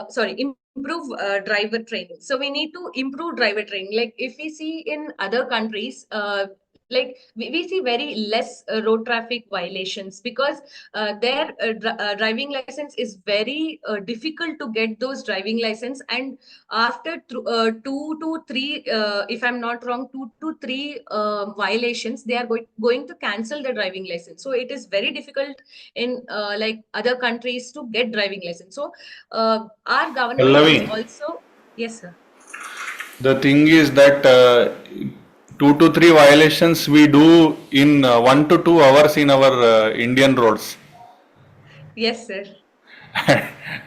sorry, improve driver training. So we need to improve driver training. Like if we see in other countries, like we see very less road traffic violations, because their driving license is very difficult to get those driving license, and after 2 to 3 if I'm not wrong, 2 to 3 violations, they are going to cancel the driving license. So it is very difficult in like other countries to get driving license. So our government Pallavi, has also. Yes, sir. the thing is that 2 to 3 violations we do in 1 to 2 hours in our Indian roads. Yes, sir.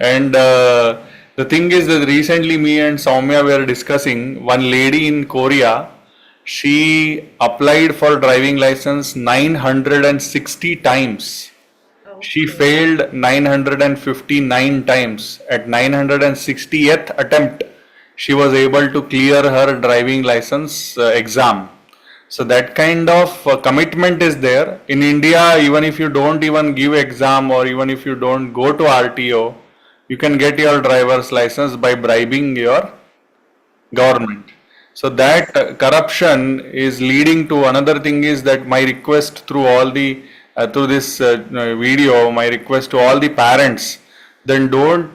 And the thing is that recently me and Soumya were discussing one lady in Korea. She applied for driving license 960 times. She Okay. failed 959 times. At 960th attempt, she was able to clear her driving license exam. So that kind of commitment is there. In India, even if you don't even give exam, or even if you don't go to RTO, you can get your driver's license by bribing your government. So Yes. that corruption is leading to another thing. Is that my request through all the through this video, my request to all the parents, then don't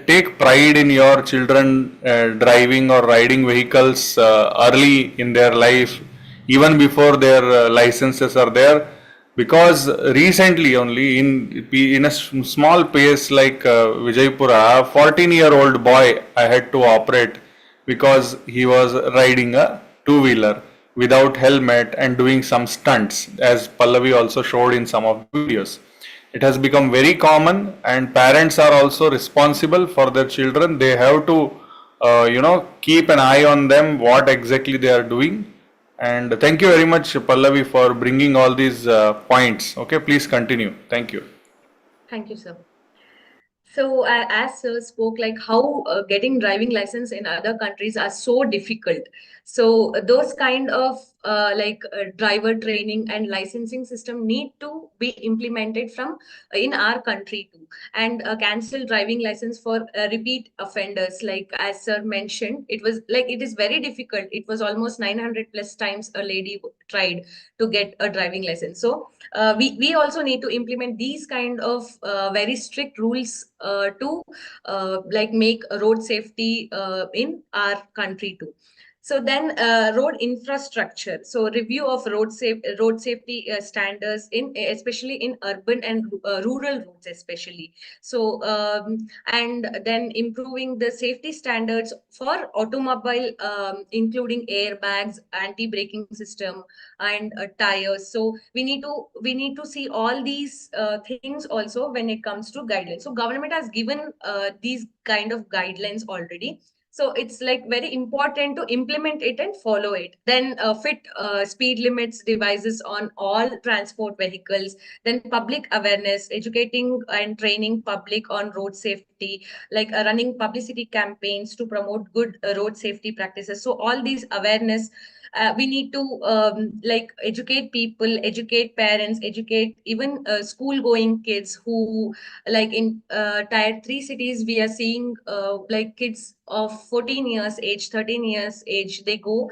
take pride in your children driving or riding vehicles early in their life, even before their licenses are there. Because recently only in a small place like Vijaypura, 14-year-old boy I had to operate because he was riding a two-wheeler without helmet and doing some stunts, as Pallavi also showed in some of the videos. It has become very common, and parents are also responsible for their children. They have to keep an eye on them, what exactly they are doing. And thank you very much, Pallavi, for bringing all these points. Okay, please continue. Thank you. Thank you, sir. So, as sir spoke, like how getting driving license in other countries are so difficult. So, those kind of driver training and licensing system need to be implemented from in our country too. And cancel driving license for repeat offenders. Like as sir mentioned, it was like it is very difficult. It was almost 900 plus times a lady tried to get a driving license. So, we also need to implement these kind of very strict rules to like make road safety in our country too. So then road infrastructure. So review of road safety standards in especially in urban and rural roads especially. So and then improving the safety standards for automobile, including airbags, anti-braking system, and tires. So we need to see all these things also when it comes to guidelines. So government has given these kind of guidelines already. So it's like very important to implement it and follow it. Then fit speed limits devices on all transport vehicles. Then public awareness, educating and training public on road safety, like running publicity campaigns to promote good road safety practices. So all these awareness, we need to like educate people, educate parents, educate even school going kids who, like in tier 3 cities, we are seeing like kids of 14 years age, 13 years age, they go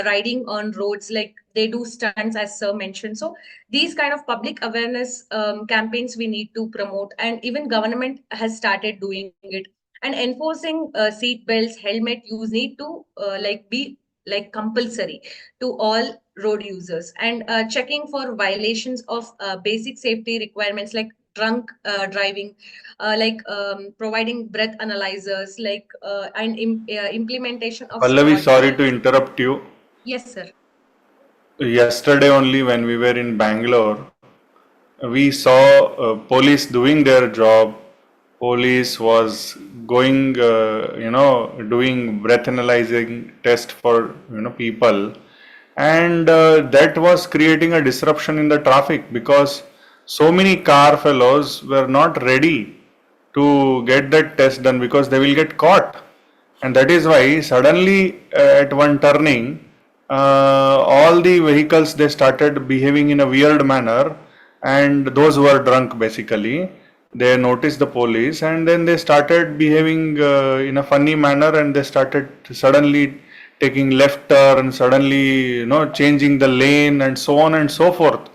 riding on roads, like they do stunts as sir mentioned. So these kind of public awareness campaigns we need to promote, and even government has started doing it. And enforcing seat belts, helmet use need to like be like compulsory to all road users. And checking for violations of basic safety requirements like drunk driving, providing breath analyzers, like implementation of Pallavi, spot sorry to checks. interrupt you. Yes, sir. Yesterday only, when we were in Bangalore, we saw police doing their job, police was going, doing breath analyzing test for, people, and that was creating a disruption in the traffic because so many car fellows were not ready to get that test done because they will get caught, and that is why suddenly at one turning, all the vehicles they started behaving in a weird manner, and those who were drunk basically, they noticed the police and then they started behaving in a funny manner, and they started suddenly taking left turn, suddenly changing the lane and so on and so forth.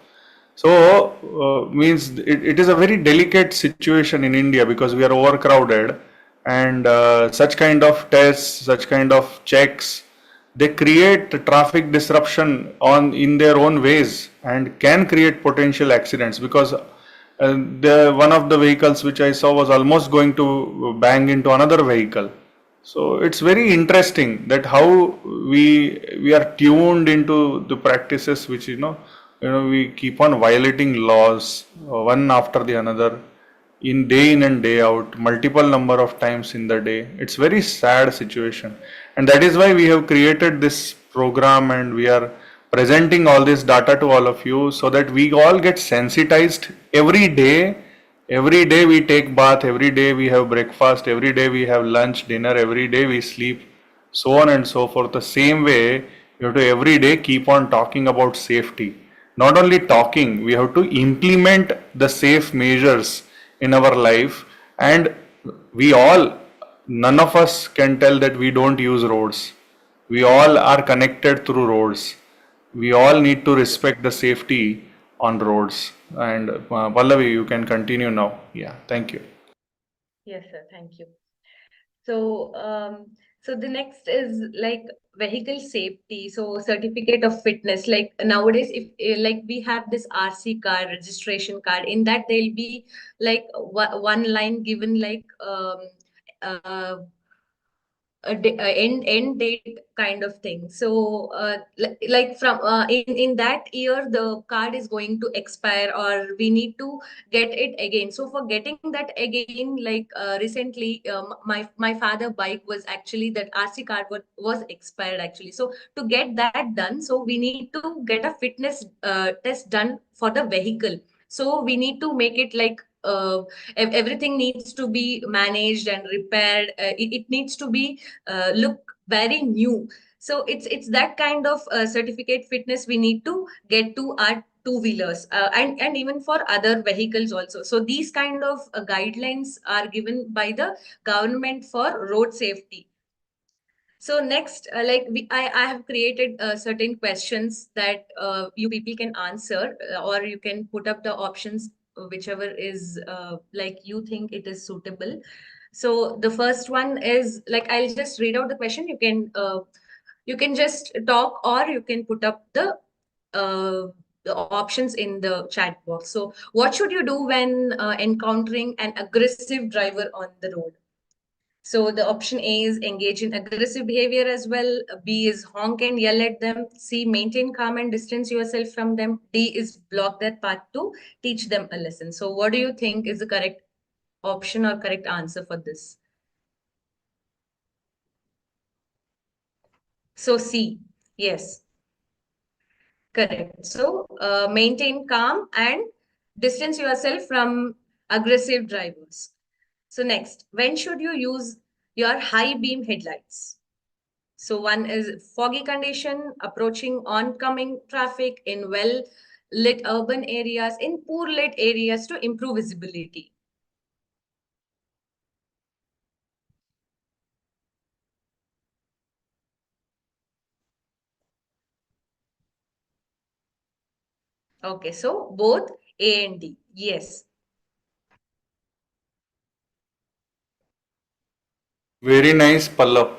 So means it is a very delicate situation in India because we are overcrowded, and such kind of tests, such kind of checks, they create traffic disruption in their own ways and can create potential accidents because one of the vehicles which I saw was almost going to bang into another vehicle. So it's very interesting that how we are tuned into the practices which we keep on violating laws one after the another in and day out, multiple number of times in the day. It's very sad situation, and that is why we have created this program and we are presenting all this data to all of you so that we all get sensitized every day. Every day we take bath, every day we have breakfast, every day we have lunch, dinner, every day we sleep, so on and so forth. The same way, you have to every day keep on talking about safety. Not only talking, we have to implement the safe measures in our life, and we all, none of us can tell that we don't use roads. We all are connected through roads. We all need to respect the safety on roads. And Pallavi, you can continue now. Yeah, thank you. Yes, sir. Thank you. So, so the next is like vehicle safety. So certificate of fitness. Like nowadays, if like we have this RC card, registration card, in that there'll be like one line given like uh, a end date kind of thing. So like from in that year the card is going to expire or we need to get it again. So for getting that again, like recently my father bike was actually, that RC card was expired actually. So to get that done, so we need to get a fitness test done for the vehicle. So we need to make it like everything needs to be managed and repaired. It needs to be look very new. So it's that kind of certificate fitness we need to get to our two-wheelers and even for other vehicles also. So these kind of guidelines are given by the government for road safety. So next, I have created certain questions that you people can answer, or you can put up the options, whichever is like you think it is suitable. So the first one is like, I'll just read out the question. You can just talk or you can put up the options in the chat box. So what should you do when encountering an aggressive driver on the road? So the option A is engage in aggressive behavior as well. B is honk and yell at them. C, maintain calm and distance yourself from them. D is block their path to teach them a lesson. So what do you think is the correct option or correct answer for this? So C, yes, correct. So maintain calm and distance yourself from aggressive drivers. So next, when should you use your high beam headlights? So one is foggy condition, approaching oncoming traffic in well lit urban areas, in poor lit areas to improve visibility. Okay, so both A and D. Yes. Very nice, Pallav.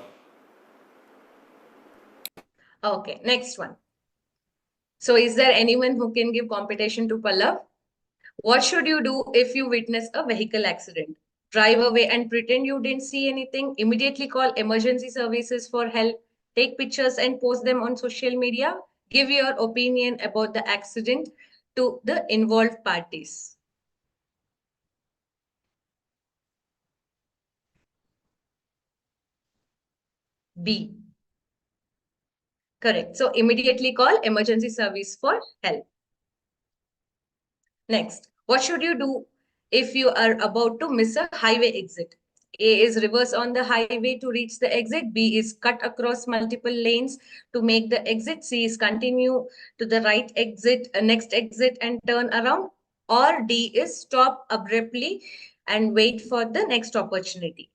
Okay, next one. So is there anyone who can give competition to Pallav? What should you do if you witness a vehicle accident? Drive away and pretend you didn't see anything. Immediately call emergency services for help. Take pictures and post them on social media. Give your opinion about the accident to the involved parties. B. Correct. So immediately call emergency service for help. Next, what should you do if you are about to miss a highway exit? A is reverse on the highway to reach the exit. B is cut across multiple lanes to make the exit. C is continue to the right exit, next exit and turn around. Or D is stop abruptly and wait for the next opportunity.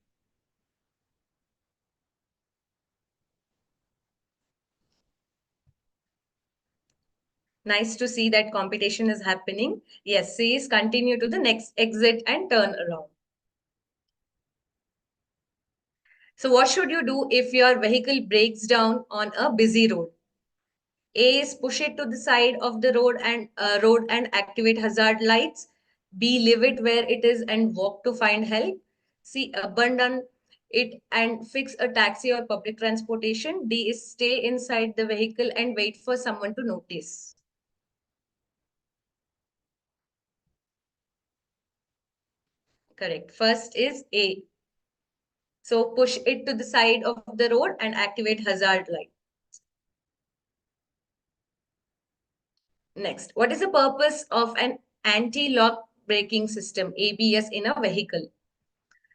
Nice to see that competition is happening. Yes, C is continue to the next exit and turn around. So what should you do if your vehicle breaks down on a busy road? A is push it to the side of the road and activate hazard lights. B, leave it where it is and walk to find help. C, abandon it and fix a taxi or public transportation. D is stay inside the vehicle and wait for someone to notice. Correct. First is A. So push it to the side of the road and activate hazard light. Next, what is the purpose of an anti-lock braking system, ABS, in a vehicle?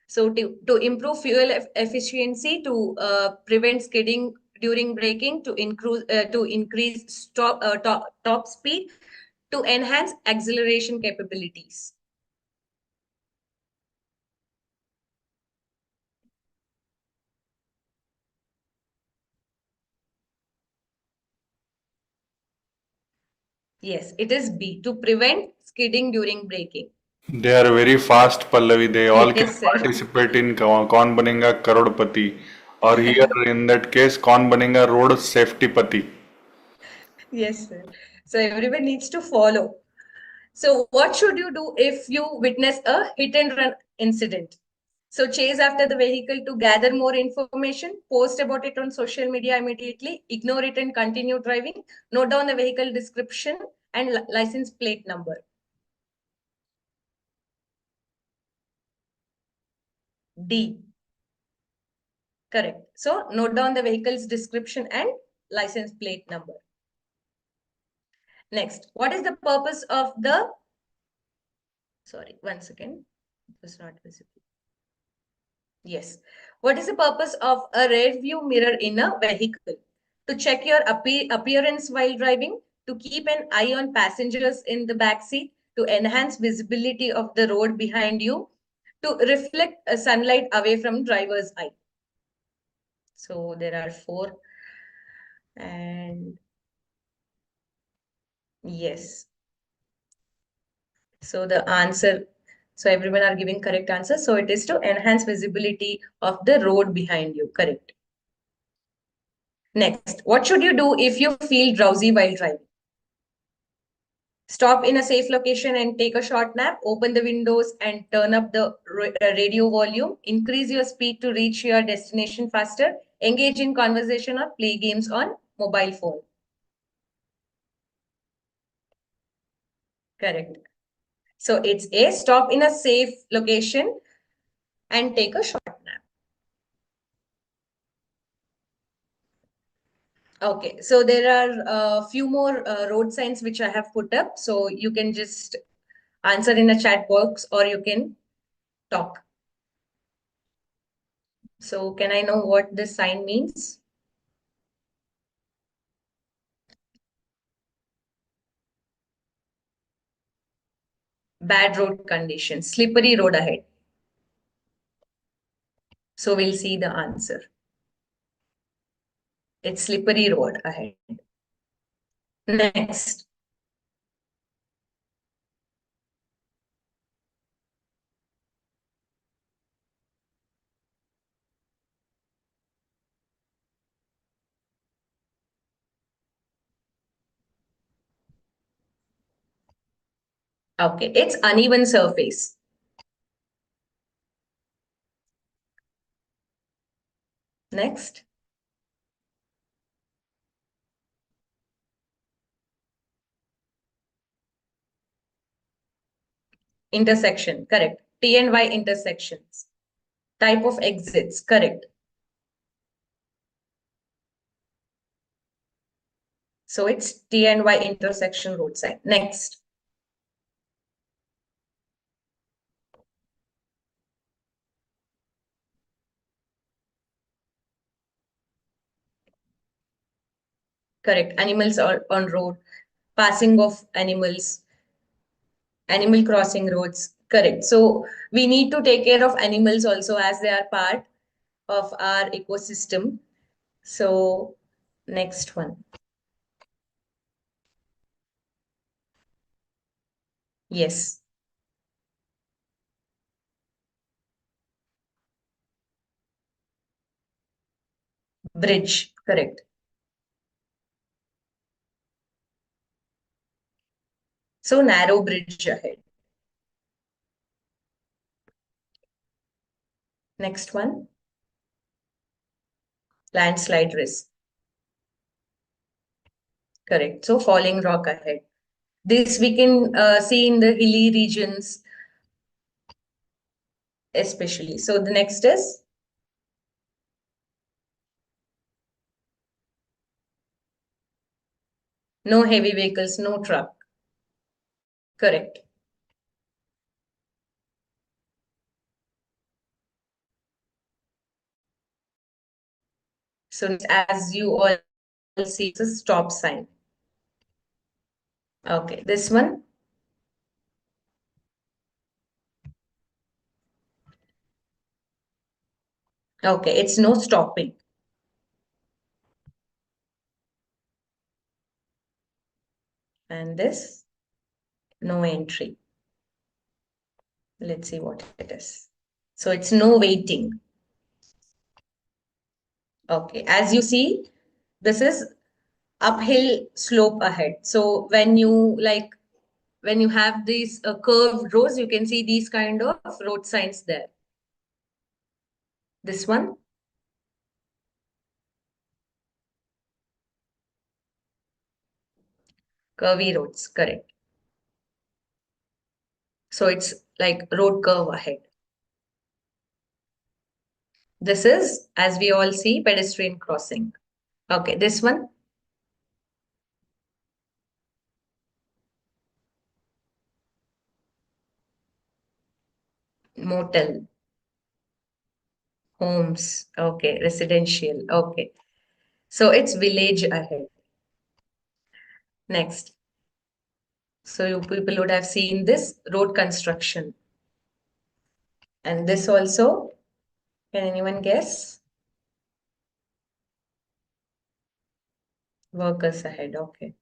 So to improve fuel efficiency, to prevent skidding during braking, to increase top speed, to enhance acceleration capabilities. Yes, it is B, to prevent skidding during braking. They are very fast, Pallavi. They all can Yes, sir. participate in Kaun Banega Karodpati, or here in that case, Kaun Banega Road Safety Pati. Yes, sir. So everyone needs to follow. So what should you do if you witness a hit and run incident? So chase after the vehicle to gather more information, post about it on social media immediately, ignore it and continue driving, note down the vehicle description and license plate number. D. Correct. So note down the vehicle's description and license plate number. Next, what is the purpose of the, sorry, 1 second, it was not visible. Yes. What is the purpose of a rear view mirror in a vehicle? To check your appearance while driving, to keep an eye on passengers in the back seat, to enhance visibility of the road behind you, to reflect sunlight away from driver's eye. So there are 4. And yes. So the answer, so everyone are giving correct answer. So it is to enhance visibility of the road behind you. Correct. Next, what should you do if you feel drowsy while driving? Stop in a safe location and take a short nap. Open the windows and turn up the radio volume. Increase your speed to reach your destination faster. Engage in conversation or play games on mobile phone. Correct. So it's A, stop in a safe location and take a short nap. Okay, so there are a few more road signs which I have put up. So you can just answer in a chat box or you can talk. So can I know what this sign means? Bad road conditions, slippery road ahead. So we'll see the answer. It's slippery road ahead. Next. Okay, it's uneven surface. Next. Intersection, correct. T and Y intersections. Type of exits, correct. So it's T and Y intersection road sign. Next. Correct. Animals are on road, passing of animals, animal crossing roads. Correct. So we need to take care of animals also as they are part of our ecosystem. So next one. Yes. Bridge. Correct. So narrow bridge ahead. Next one. Landslide risk. Correct. So falling rock ahead. This we can see in the hilly regions especially. So the next is no heavy vehicles, no truck. Correct. So as you all see, it's a stop sign. Okay, this one. Okay, it's no stopping. And this, no entry. Let's see what it is. So it's no waiting. Okay, as you see, this is uphill slope ahead. So when you have these curved roads, you can see these kind of road signs there. This one. Curvy roads, correct. So it's like road curve ahead. This is, as we all see, pedestrian crossing. Okay, this one. Motel. Homes. Okay, residential. Okay. So it's village ahead. Next. So you people would have seen this road construction. And this also, can anyone guess? Workers ahead, okay.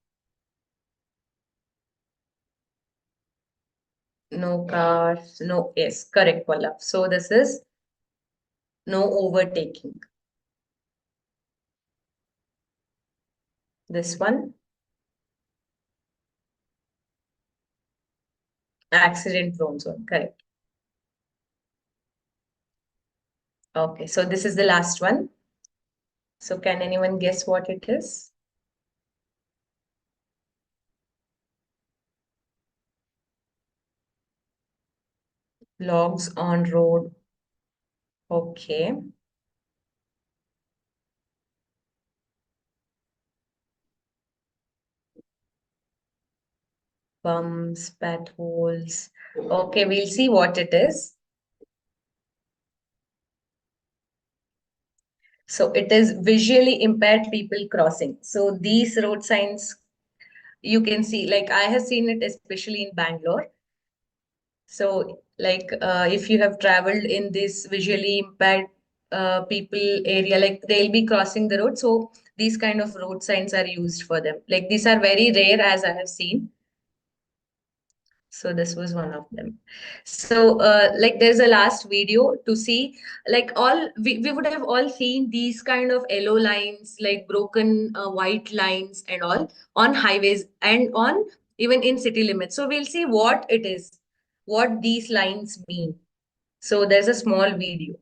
No cars, no, yes, correct, Pallav. So this is no overtaking. This one, accident prone zone, correct. Okay, so this is the last one. So can anyone guess what it is? Logs on road. Okay. Bumps, potholes. Okay, we'll see what it is. So it is visually impaired people crossing. So these road signs, you can see, like I have seen it especially in Bangalore. So like if you have traveled in this visually impaired people area, like they'll be crossing the road. So these kind of road signs are used for them. Like these are very rare as I have seen. So this was one of them. So like there's a last video to see, like all we would have all seen these kind of yellow lines, like broken white lines and all on highways and on even in city limits. So we'll see what it is, what these lines mean. So there's a small video.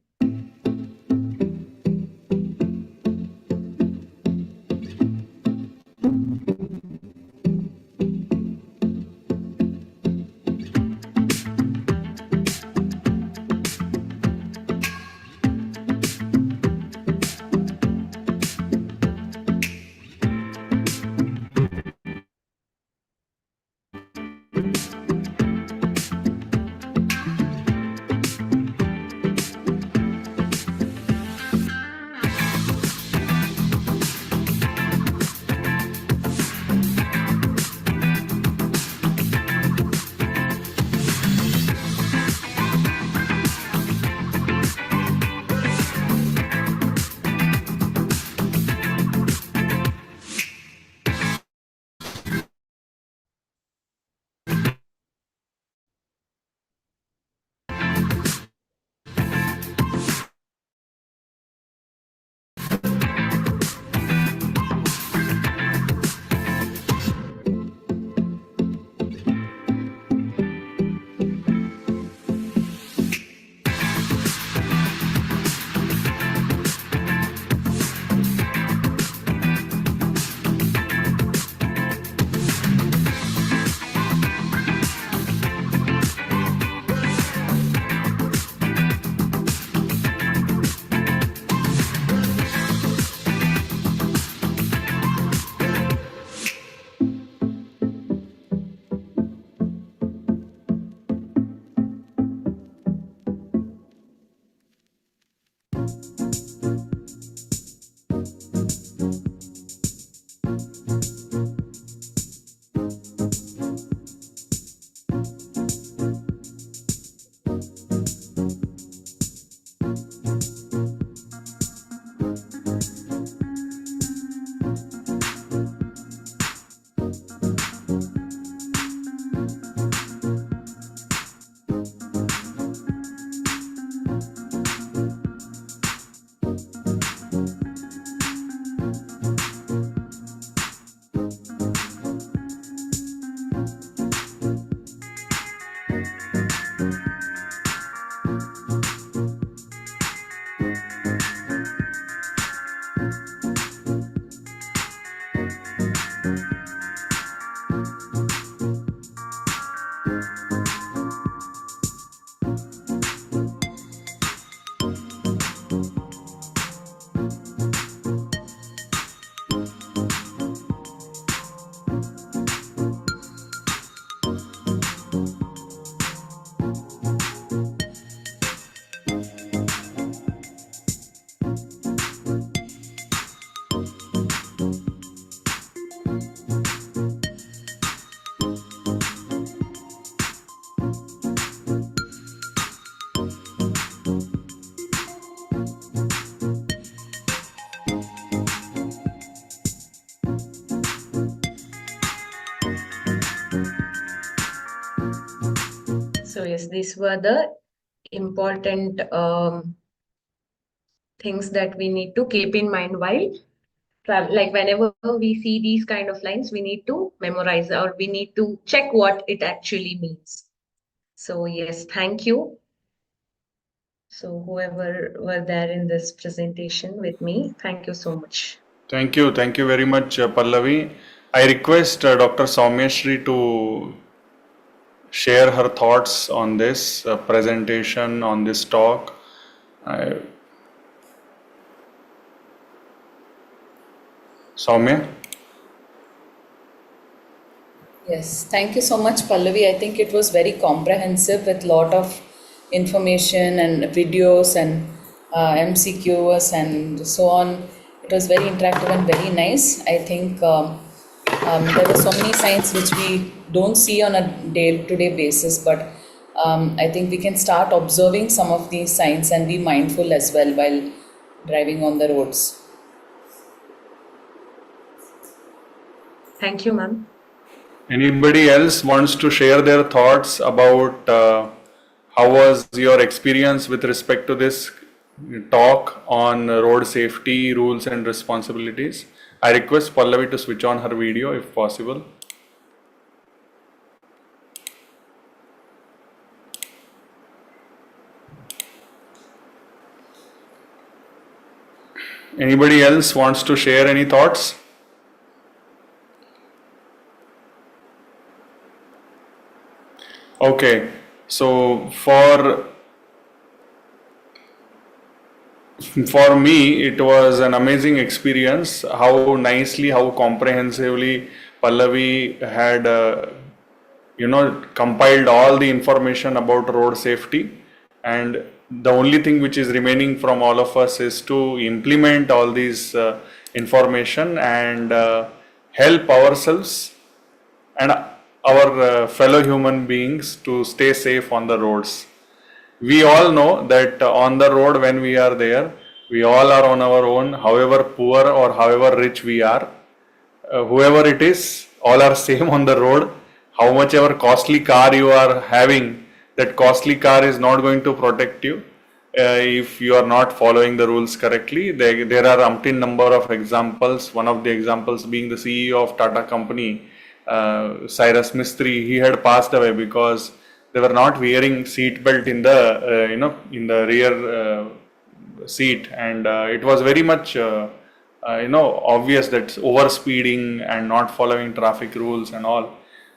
So yes, these were the important things that we need to keep in mind while travel. Like whenever we see these kind of lines, we need to memorize or we need to check what it actually means. So yes, thank you. So whoever were there in this presentation with me, thank you so much. Thank you very much, Pallavi. I request Dr. Soumyashri to share her thoughts on this presentation, on this talk. Soumya? Yes, thank you so much, Pallavi. I think it was very comprehensive with lot of information and videos and MCQs and so on. It was very interactive and very nice. I think there were so many signs which we don't see on a day-to-day basis, but I think we can start observing some of these signs and be mindful as well while driving on the roads. Thank you, ma'am. Anybody else wants to share their thoughts about how was your experience with respect to this talk on road safety rules and responsibilities? I request Pallavi to switch on her video if possible. Anybody else wants to share any thoughts? Okay, so for me, it was an amazing experience. How nicely, how comprehensively Pallavi had, compiled all the information about road safety, and the only thing which is remaining from all of us is to implement all these information and help ourselves and our fellow human beings to stay safe on the roads. We all know that on the road when we are there, we all are on our own, however poor or however rich we are. Whoever it is, all are same on the road. How much ever costly car you are having, that costly car is not going to protect you if you are not following the rules correctly. There are umpteen number of examples. One of the examples being the CEO of Tata company, Cyrus Mistry. He had passed away because they were not wearing seat belt in the in the rear seat, and it was very much obvious that over speeding and not following traffic rules and all,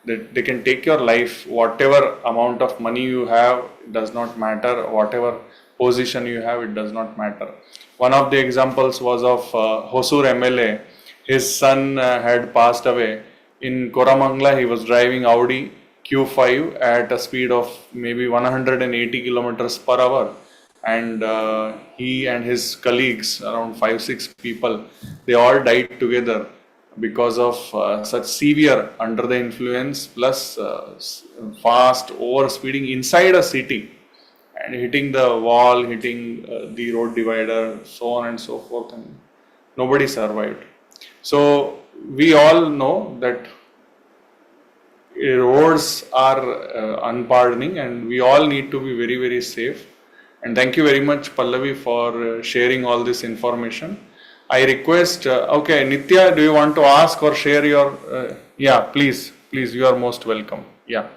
that they can take your life. Whatever amount of money you have, it does not matter. Whatever position you have, it does not matter. One of the examples was of Hosur MLA. His son had passed away in Koramangala. He was driving Audi Q5 at a speed of maybe 180 kilometers per hour, and he and his colleagues, around 5-6 people, they all died together because of such severe under the influence plus fast over speeding inside a city and hitting the wall, hitting the road divider, so on and so forth, and nobody survived. So we all know that roads are unpardoning, and we all need to be very, very safe. And thank you very much, Pallavi, for sharing all this information. I request, okay, Nitya, do you want to ask or share your, yeah, please, you are most welcome. Yeah.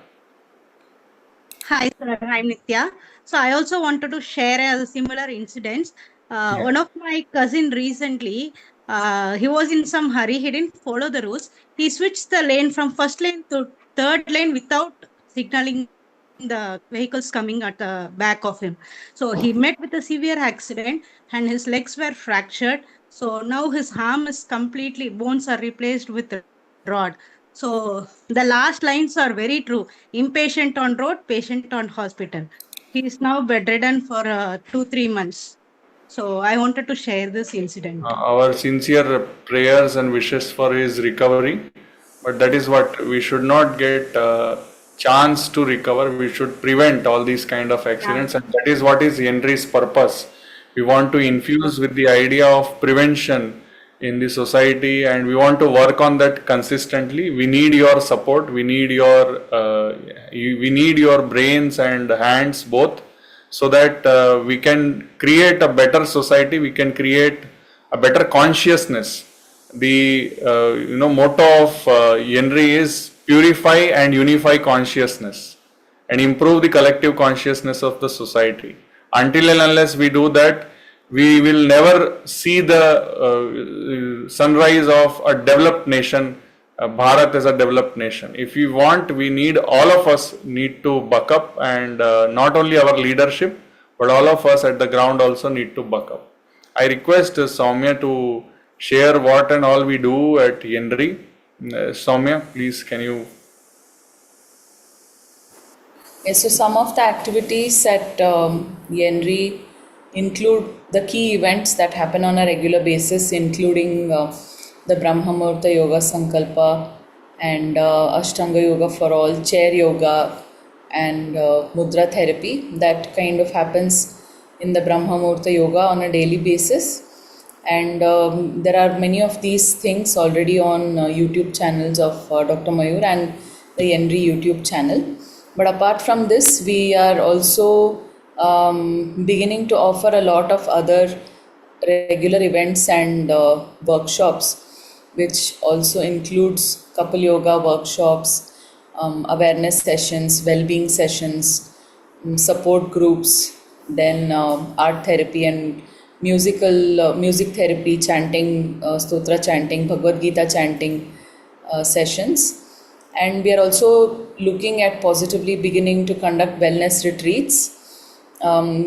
Hi, sir. I'm Nitya. So I also wanted to share a similar incidents. Yeah. One of my cousin recently, he was in some hurry. He didn't follow the rules. He switched the lane from first lane to third lane without signaling the vehicles coming at the back of him. So he met with a severe accident and his legs were fractured. So now his arm is completely, bones are replaced with rod. So the last lines are very true. Impatient on road, patient on hospital. He is now bedridden for 2-3 months. So I wanted to share this incident. Our sincere prayers and wishes for his recovery. But that is what we should not get chance to recover. We should prevent all these kind of accidents, and that is what is YENRI's purpose. We want to infuse with the idea of prevention in the society, and we want to work on that consistently. We need your support. We need your brains and hands both, so that we can create a better society. We can create a better consciousness. The motto of YENRI is purify and unify consciousness and improve the collective consciousness of the society. Until and unless we do that, we will never see the sunrise of a developed nation, Bharat as a developed nation. If we want, we need, all of us need to buck up, and not only our leadership, but all of us at the ground also need to buck up. I request Soumya to share what and all we do at YENRI. Soumya, please, can you? Yes, so some of the activities at YENRI include the key events that happen on a regular basis, including the Brahma Muhurta Yoga Sankalpa and Ashtanga Yoga for all, chair yoga and mudra therapy. That kind of happens in the Brahma Muhurta Yoga on a daily basis. And there are many of these things already on YouTube channels of Dr. Mayur and the YENRI YouTube channel. But apart from this, we are also beginning to offer a lot of other regular events and workshops, which also includes couple yoga workshops, awareness sessions, well-being sessions, support groups, then art therapy and music therapy, chanting, stotra chanting, Bhagavad Gita chanting sessions. And we are also looking at positively beginning to conduct wellness retreats,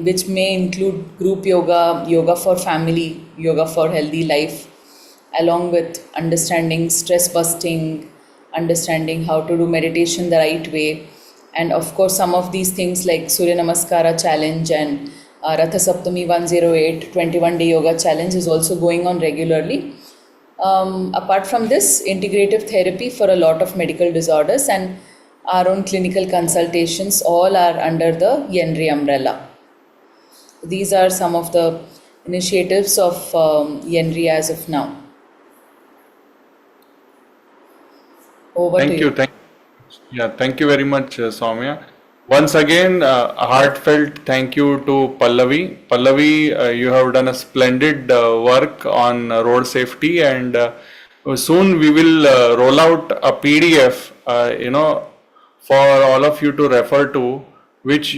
which may include group yoga, yoga for family, yoga for healthy life, along with understanding stress busting, understanding how to do meditation the right way. And of course, some of these things like Surya Namaskara challenge and Ratha Saptami 108 21-day yoga challenge is also going on regularly. Apart from this, integrative therapy for a lot of medical disorders and our own clinical consultations all are under the YENRI umbrella. These are some of the initiatives of YENRI as of now. Over to you. Thank you very much, Soumya. Once again, a heartfelt thank you to Pallavi. Pallavi, you have done a splendid work on road safety, and soon we will roll out a PDF, for all of you to refer to, which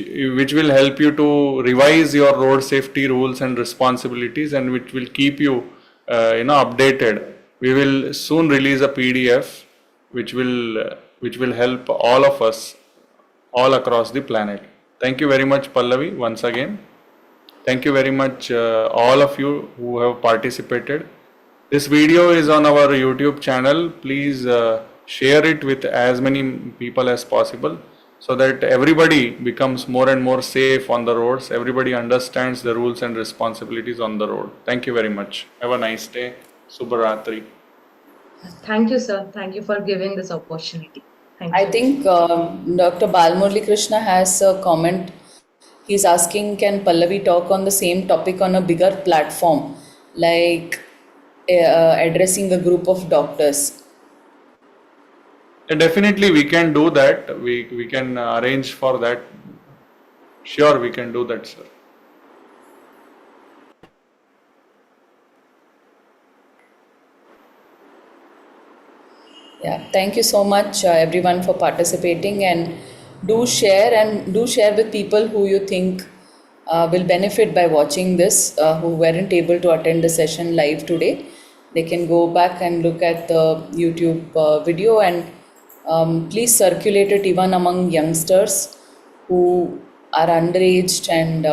will help you to revise your road safety rules and responsibilities, and which will keep you, updated. We will soon release a PDF, which will help all of us all across the planet. Thank you very much, Pallavi, once again. Thank you very much, all of you who have participated. This video is on our YouTube channel. Please share it with as many people as possible, so that everybody becomes more and more safe on the roads. Everybody understands the rules and responsibilities on the road. Thank you very much. Have a nice day. Subharatri. Thank you, sir. Thank you for giving this opportunity. Thank I you. think Dr. Balmurli Krishna has a comment. He's asking, can Pallavi talk on the same topic on a bigger platform, like addressing a group of doctors? Definitely we can do that. We can arrange for that. Sure, we can do that, sir. Yeah, thank you so much, everyone, for participating, and do share with people who you think will benefit by watching this, who weren't able to attend the session live today. They can go back and look at the YouTube video, and please circulate it even among youngsters who are underaged and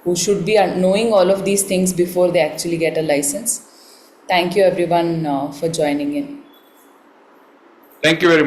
who should be knowing all of these things before they actually get a license. Thank you, everyone, for joining in. Thank you very much.